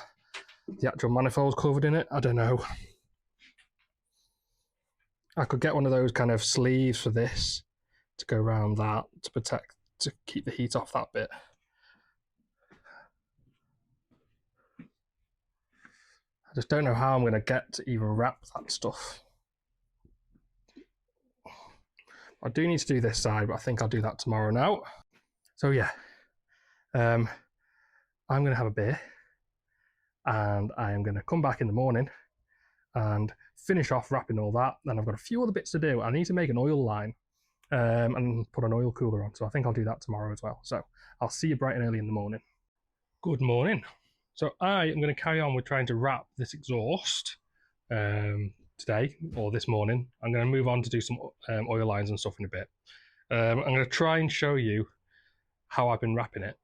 the actual manifold covered in it, I don't know. I could get one of those kind of sleeves for this to go around that to keep the heat off that bit. I just don't know how I'm going to get to even wrap that stuff. I do need to do this side, but I think I'll do that tomorrow now. So yeah, I'm going to have a beer and I am going to come back in the morning and finish off wrapping all that. Then I've got a few other bits to do. I need to make an oil line and put an oil cooler on. So I think I'll do that tomorrow as well. So I'll see you bright and early in the morning. Good morning. So I am going to carry on with trying to wrap this exhaust today, or this morning. I'm going to move on to do some oil lines and stuff in a bit. I'm going to try and show you how I've been wrapping it,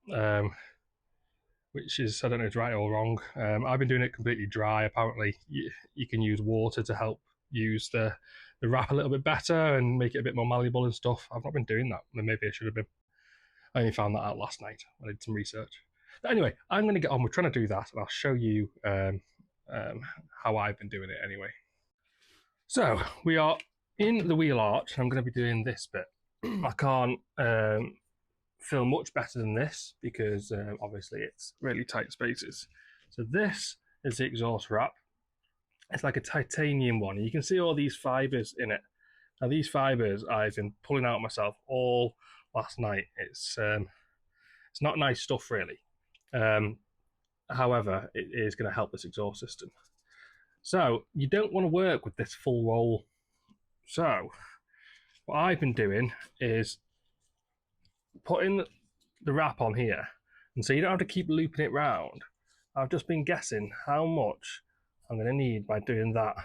which is, I don't know if it's right or wrong. I've been doing it completely dry. Apparently you can use water to help use the wrap a little bit better and make it a bit more malleable and stuff. I've not been doing that, and maybe I should have been. I only found that out last night when I did some research. But anyway, I'm going to get on with trying to do that, and I'll show you how I've been doing it anyway. So we are in the wheel arch, and I'm going to be doing this bit. I can't film much better than this because obviously it's really tight spaces. So this is the exhaust wrap. It's like a titanium one. You can see all these fibers in it. Now these fibers I've been pulling out myself all last night. It's not nice stuff really. However, it is going to help this exhaust system. So you don't want to work with this full roll. So what I've been doing is putting the wrap on here, and so you don't have to keep looping it round. I've just been guessing how much I'm going to need by doing that.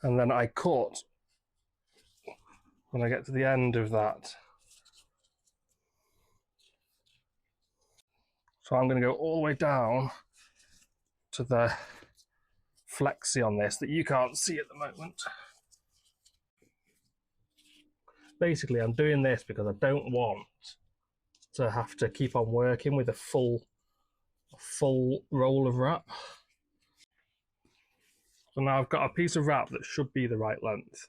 And then I cut when I get to the end of that. So I'm going to go all the way down to the flexi on this that you can't see at the moment. Basically, I'm doing this because I don't want to have to keep on working with a full roll of wrap. So now I've got a piece of wrap that should be the right length.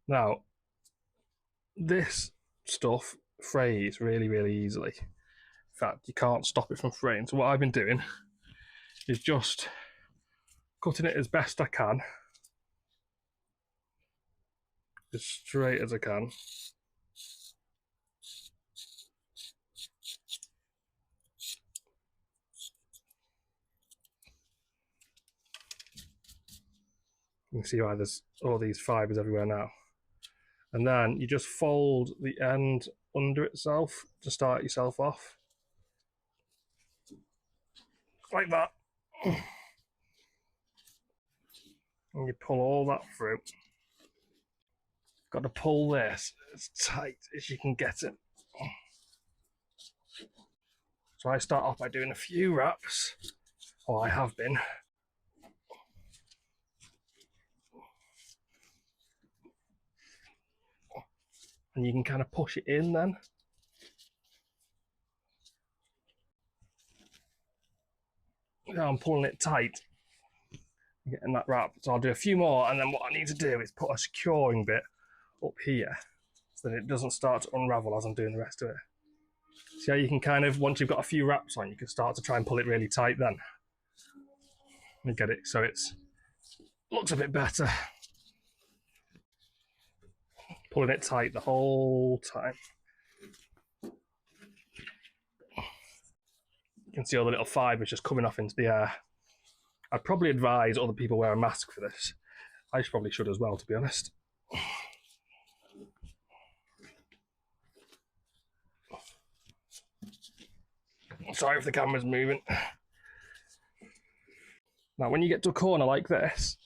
Now, this stuff frays really, really easily. In fact, you can't stop it from fraying. So what I've been doing is just cutting it as best I can, as straight as I can. You can see why there's all these fibers everywhere now. And then you just fold the end under itself to start yourself off. Like that. And you pull all that through. Got to pull this as tight as you can get it. So I start off by doing a few wraps, or I have been. And you can kind of push it in then. Now I'm pulling it tight, getting that wrap. So I'll do a few more, and then what I need to do is put a securing bit up here so that it doesn't start to unravel as I'm doing the rest of it. See how you can kind of, once you've got a few wraps on, you can start to try and pull it really tight then. And get it so it's looks a bit better. Pulling it tight the whole time. You can see all the little fibers just coming off into the air. I'd probably advise other people wear a mask for this. I probably should as well, to be honest. Sorry if the camera's moving. Now, when you get to a corner like this,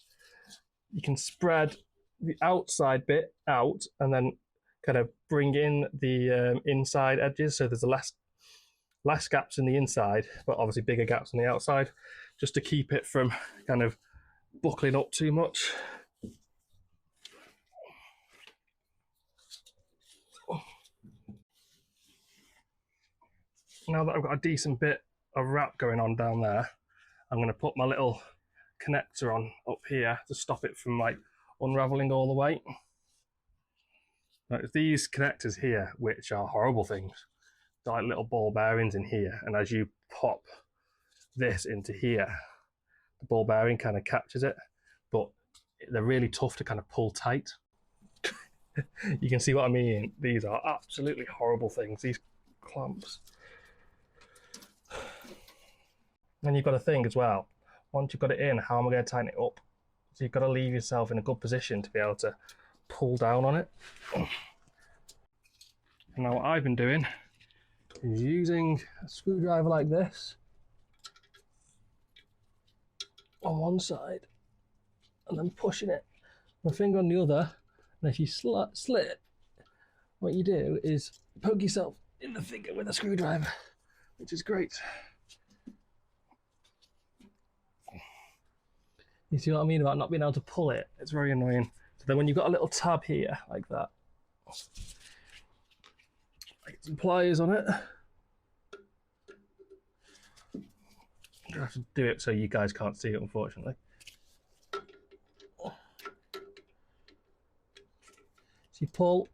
you can spread the outside bit out and then kind of bring in the inside edges, so there's less gaps in the inside, but obviously bigger gaps on the outside, just to keep it from kind of buckling up too much. Now that I've got a decent bit of wrap going on down there, I'm going to put my little connector on up here to stop it from like unraveling all the way. Now, it's these connectors here which are horrible things. They're like little ball bearings in here, and as you pop this into here, the ball bearing kind of catches it, but they're really tough to kind of pull tight. You can see what I mean. These are absolutely horrible things, these clamps. And you've got to think as well, once you've got it in, how am I going to tighten it up? So you've got to leave yourself in a good position to be able to pull down on it. And now what I've been doing is using a screwdriver like this on one side and then pushing it, my finger on the other, and if you slit, what you do is poke yourself in the figure with a screwdriver, which is great. You see what I mean about not being able to pull it? It's very annoying. So then when you've got a little tab here, like that, I get some pliers on it. I have to do it so you guys can't see it, unfortunately. So you pull,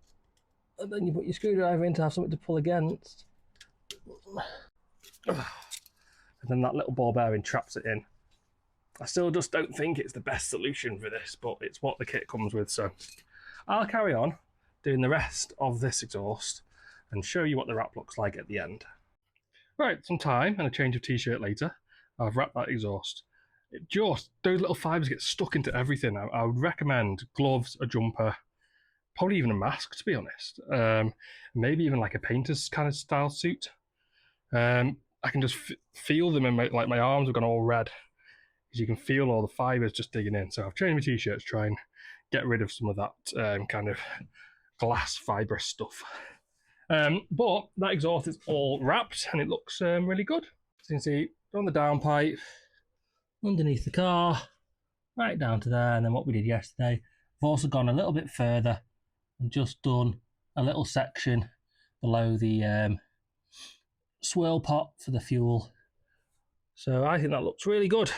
and then you put your screwdriver in to have something to pull against. And then that little ball bearing traps it in. I still just don't think it's the best solution for this, but it's what the kit comes with, so I'll carry on doing the rest of this exhaust and show you what the wrap looks like at the end. Right, some time and a change of t-shirt later, I've wrapped that exhaust. Those little fibres get stuck into everything. I would recommend gloves, a jumper, probably even a mask, to be honest. Maybe even like a painter's kind of style suit. I can just feel them in my arms have gone all red. Because you can feel all the fibres just digging in. So I've changed my t-shirt to try and get rid of some of that kind of glass fibrous stuff. But that exhaust is all wrapped and it looks really good. So you can see on the downpipe, underneath the car, right down to there, and then what we did yesterday. I've also gone a little bit further and just done a little section below the swirl pot for the fuel. So I think that looks really good.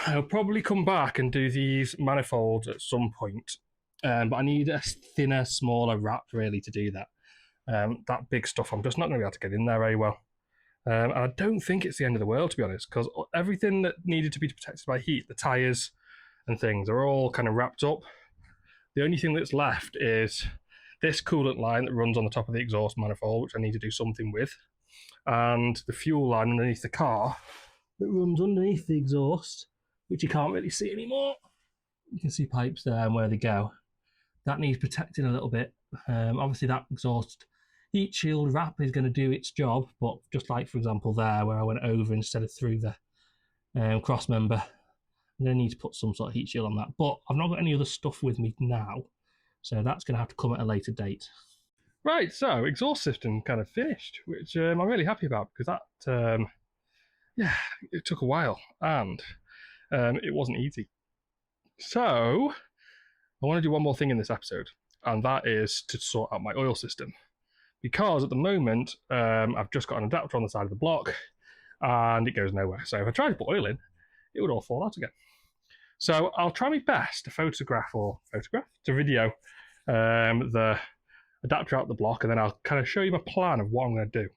I'll probably come back and do these manifolds at some point, but I need a thinner, smaller wrap really to do that. That big stuff, I'm just not going to be able to get in there very well. And I don't think it's the end of the world, to be honest, because everything that needed to be protected by heat, the tyres and things, are all kind of wrapped up. The only thing that's left is this coolant line that runs on the top of the exhaust manifold, which I need to do something with, and the fuel line underneath the car that runs underneath the exhaust, which you can't really see anymore. You can see pipes there and where they go. That needs protecting a little bit. Obviously that exhaust heat shield wrap is going to do its job, but just like, for example, there where I went over instead of through the cross member, I'm going to need to put some sort of heat shield on that. But I've not got any other stuff with me now, so that's going to have to come at a later date. Right, so exhaust system kind of finished, which I'm really happy about, because that, yeah, it took a while and it wasn't easy. So I want to do one more thing in this episode, and that is to sort out my oil system. Because at the moment, I've just got an adapter on the side of the block and it goes nowhere. So if I try to put oil in, it would all fall out again. So I'll try my best to video the adapter out the block, and then I'll kind of show you my plan of what I'm going to do.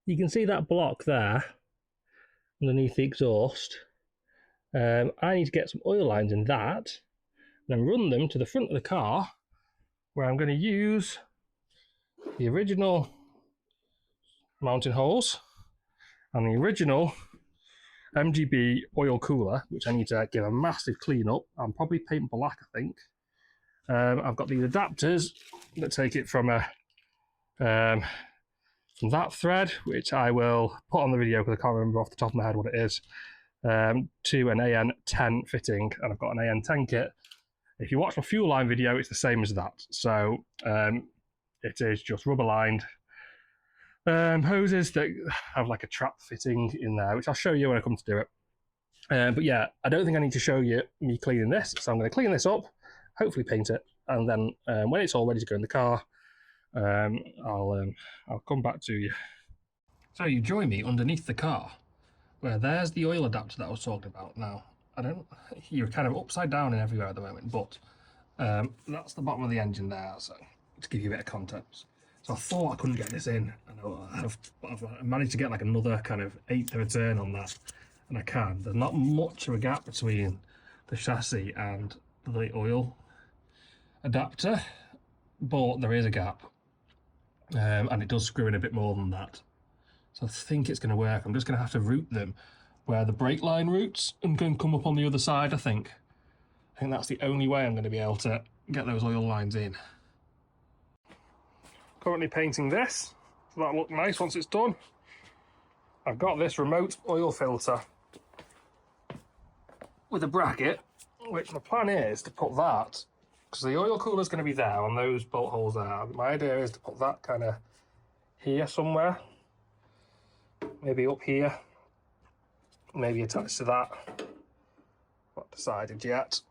You can see that block there underneath the exhaust. I need to get some oil lines in that, then run them to the front of the car, where I'm going to use the original mounting holes and the original MGB oil cooler, which I need to give a massive clean up and probably paint black, I think. I've got these adapters that take it from that thread, which I will put on the video because I can't remember off the top of my head what it is, to an AN10 fitting, and I've got an AN10 kit. If you watch my fuel line video, it's the same as that. So it is just rubber lined hoses that have like a trap fitting in there, which I'll show you when I come to do it. But yeah, I don't think I need to show you me cleaning this, so I'm going to clean this up, hopefully paint it, and then when it's all ready to go in the car, I'll come back to you. So you join me underneath the car, where there's the oil adapter that I was talking about. Now, you're kind of upside down and everywhere at the moment, but that's the bottom of the engine there, so to give you a bit of context. So I thought I couldn't get this in, and I've managed to get like another kind of 1/8 of a turn on that, and I can. There's not much of a gap between the chassis and the oil adapter, but there is a gap, and it does screw in a bit more than that. So I think it's going to work. I'm just going to have to route them where the brake line routes and can come up on the other side, I think. I think that's the only way I'm going to be able to get those oil lines in. Currently painting this, so that'll look nice once it's done. I've got this remote oil filter with a bracket, which my plan is to put that because the oil cooler is going to be there on those bolt holes there. My idea is to put that kind of here somewhere, maybe up here, maybe attached to that. Not decided yet.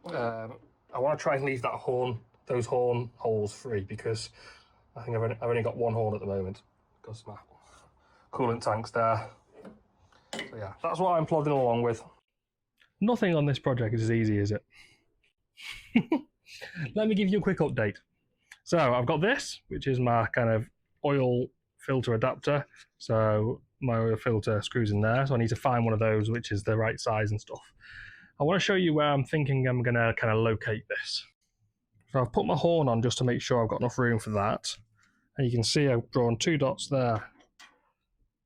I want to try and leave that those horn holes free, because I think I've only got one horn at the moment because my coolant tank's there. So yeah, that's what I'm plodding along with. Nothing on this project is as easy, is it? Let me give you a quick update. So I've got this, which is my kind of oil filter adapter. So my oil filter screws in there. So I need to find one of those which is the right size and stuff. I want to show you where I'm thinking I'm going to kind of locate this. So I've put my horn on just to make sure I've got enough room for that. And you can see I've drawn 2 dots there.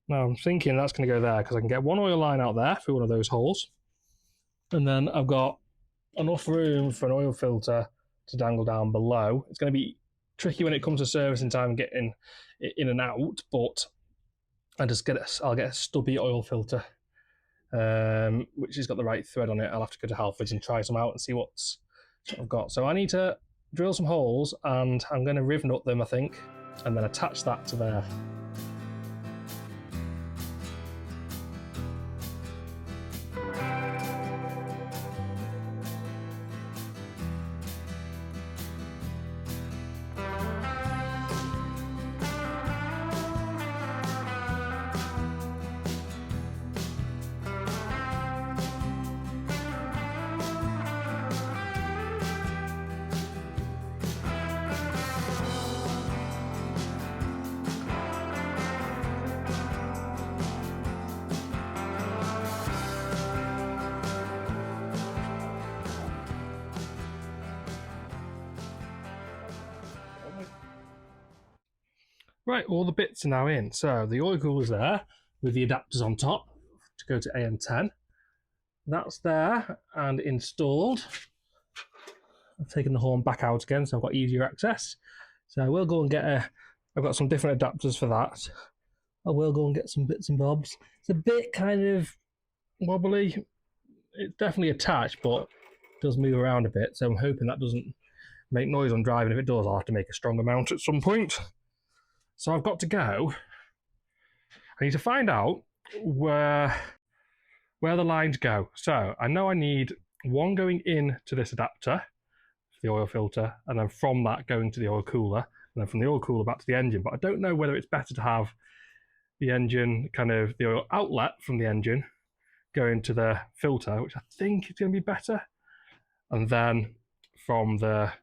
Now I'm thinking that's going to go there because I can get one oil line out there through one of those holes. And then I've got enough room for an oil filter to dangle down below. It's going to be tricky when it comes to servicing time and getting in and out, but I'll get a stubby oil filter, which has got the right thread on it. I'll have to go to Halfords and try some out and see what I've got. So I need to drill some holes, and I'm going to riv nut them, I think, and then attach that to there. Right, all the bits are now in. So the oil cooler's there with the adapters on top to go to AM10. That's there and installed. I've taken the horn back out again, so I've got easier access. So I will go and get I've got some different adapters for that. I will go and get some bits and bobs. It's a bit kind of wobbly. It's definitely attached, but it does move around a bit. So I'm hoping that doesn't make noise on driving. If it does, I'll have to make a stronger mount at some point. So I've got to go. I need to find out where the lines go. So I know I need one going in to this adapter for the oil filter, and then from that going to the oil cooler, and then from the oil cooler back to the engine. But I don't know whether it's better to have the engine, kind of the oil outlet from the engine going to the filter, which I think is going to be better, and then from the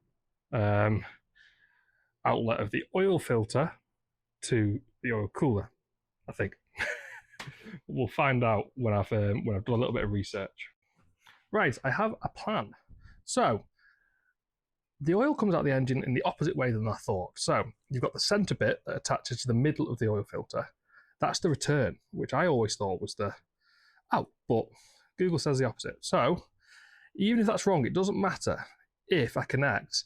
outlet of the oil filter to the oil cooler, I think. We'll find out when I've done a little bit of research. Right, I have a plan. So the oil comes out of the engine in the opposite way than I thought. So you've got the centre bit that attaches to the middle of the oil filter. That's the return, which I always thought was the out, but Google says the opposite. So even if that's wrong, it doesn't matter if I connect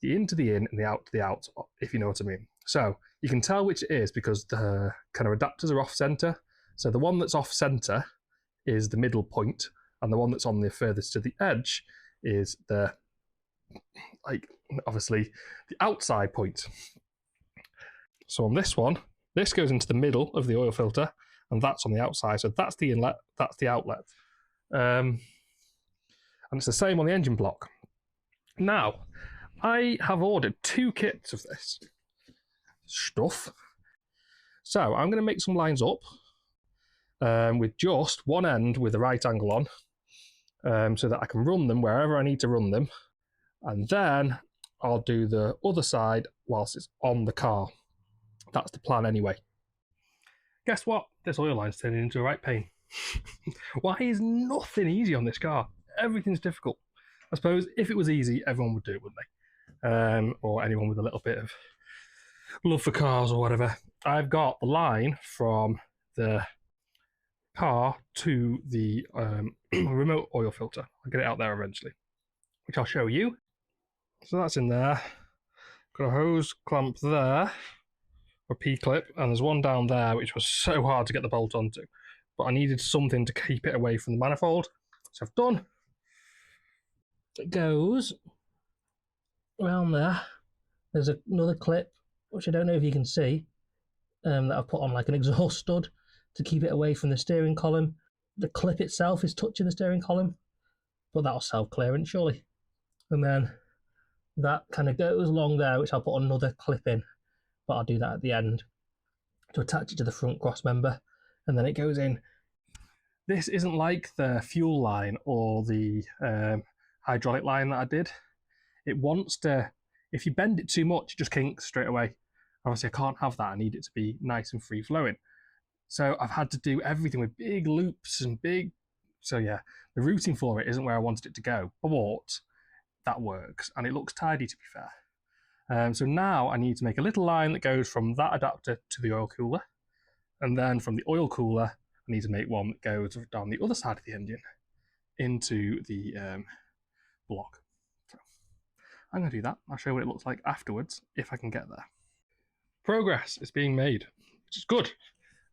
the in to the in and the out to the out, if you know what I mean. So you can tell which it is because the kind of adapters are off center. So the one that's off center is the middle point, and the one that's on the furthest to the edge is the, like, obviously the outside point. So on this one, this goes into the middle of the oil filter, and that's on the outside. So that's the inlet, that's the outlet. And it's the same on the engine block. Now, I have ordered 2 kits of this stuff. So I'm going to make some lines up with just one end with the right angle on, so that I can run them wherever I need to run them. And then I'll do the other side whilst it's on the car. That's the plan anyway. Guess what? This oil line's turning into a right pain. Why is nothing easy on this car? Everything's difficult. I suppose if it was easy, everyone would do it, wouldn't they? Or anyone with a little bit of love for cars or whatever. I've got the line from the car to the remote oil filter. I'll get it out there eventually, which I'll show you. So that's in there. Got a hose clamp there, a P-clip, and there's one down there which was so hard to get the bolt onto, but I needed something to keep it away from the manifold, so I've done. It goes around there. There's another clip, which I don't know if you can see, that I've put on like an exhaust stud to keep it away from the steering column. The clip itself is touching the steering column, but that'll self-clearance surely. And then that kind of goes along there, which I'll put another clip in, but I'll do that at the end to attach it to the front cross member, and then it goes in. This isn't like the fuel line or the hydraulic line that I did. It wants to, if you bend it too much, it just kinks straight away. Obviously, I can't have that. I need it to be nice and free flowing. So I've had to do everything with big loops and big. So yeah, the routing for it isn't where I wanted it to go, but that works and it looks tidy, to be fair. So now I need to make a little line that goes from that adapter to the oil cooler, and then from the oil cooler I need to make one that goes down the other side of the engine into the block. So I'm going to do that. I'll show you what it looks like afterwards if I can get there. Progress is being made, which is good.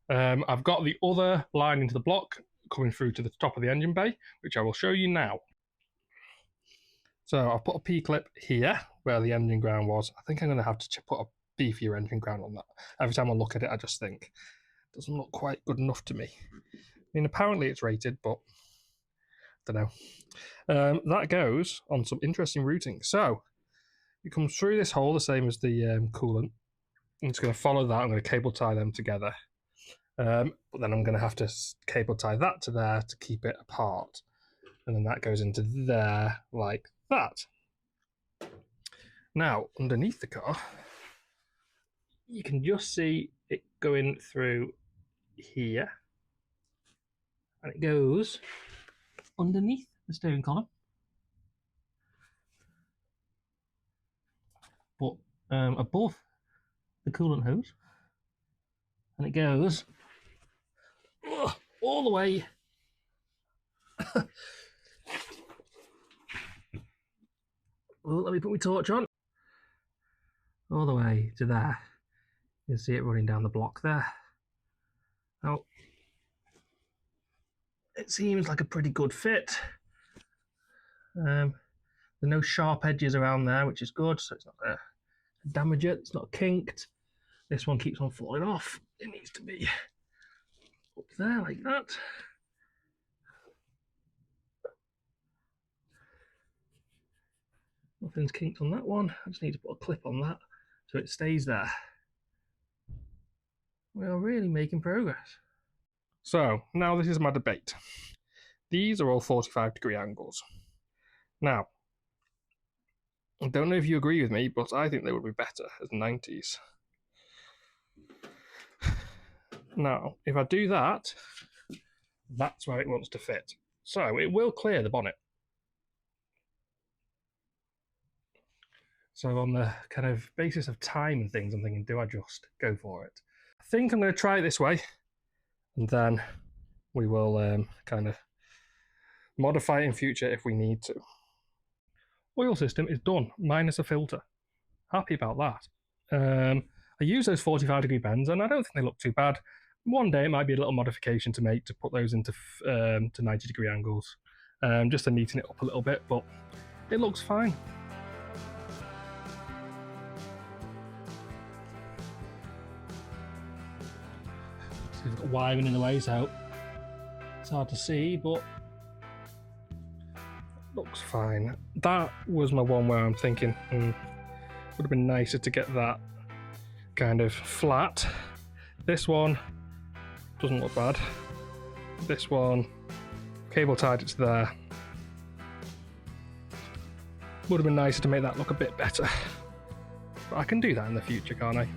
I've got the other line into the block coming through to the top of the engine bay, which I will show you now. So I've put a P-clip here where the engine ground was. I think I'm going to have to put a beefier engine ground on that. Every time I look at it, I just think it doesn't look quite good enough to me. I mean, apparently it's rated, but I don't know. That goes on some interesting routing. So it comes through this hole, the same as the coolant. I'm just going to follow that. I'm going to cable tie them together. But then I'm going to have to cable tie that to there to keep it apart. And then that goes into there like that. Now, underneath the car, you can just see it going through here. And it goes underneath the steering column. But above the coolant hose. And it goes all the way let me put my torch on. All the way to there. You can see it running down the block there. Now, it seems like a pretty good fit. There are no sharp edges around there, which is good, so it's not going to damage it. It's not kinked. This one keeps on falling off. It needs to be up there like that. Nothing's kinked on that one. I just need to put a clip on that so it stays there. We are really making progress. So now this is my debate. These are all 45-degree angles. Now, I don't know if you agree with me, but I think they would be better as 90s. Now, if I do that, that's where it wants to fit. So it will clear the bonnet. So on the kind of basis of time and things, I'm thinking, do I just go for it? I think I'm going to try it this way, and then we will kind of modify it in future if we need to. Oil system is done, minus a filter. Happy about that. I use those 45-degree bends, and I don't think they look too bad. One day it might be a little modification to make to put those into to 90-degree angles, just to neaten it up a little bit, but it looks fine. So we've got wiring in the way, so it's hard to see, but it looks fine. That was my one where I'm thinking, would have been nicer to get that kind of flat. This one doesn't look bad. This one, cable tied it to there. Would have been nicer to make that look a bit better. But I can do that in the future, can't I?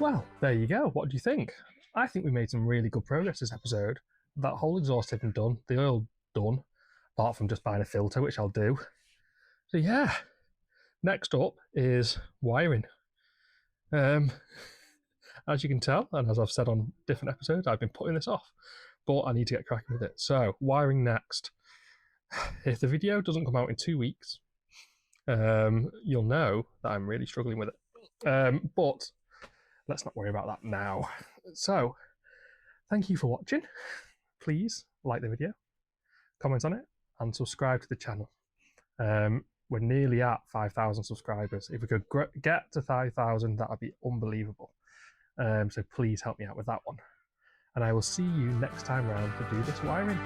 Well, there you go. What do you think? I think we made some really good progress this episode. That whole exhaust system done, the oil done, apart from just buying a filter, which I'll do. So yeah, next up is wiring. I as you can tell, and as I've said on different episodes, I've been putting this off, but I need to get cracking with it. So, wiring next. If the video doesn't come out in 2 weeks, you'll know that I'm really struggling with it. But let's not worry about that now. So, thank you for watching. Please like the video, comment on it, and subscribe to the channel. We're nearly at 5,000 subscribers. If we could get to 5,000, that would be unbelievable. So please help me out with that one. And I will see you next time round to do this wiring.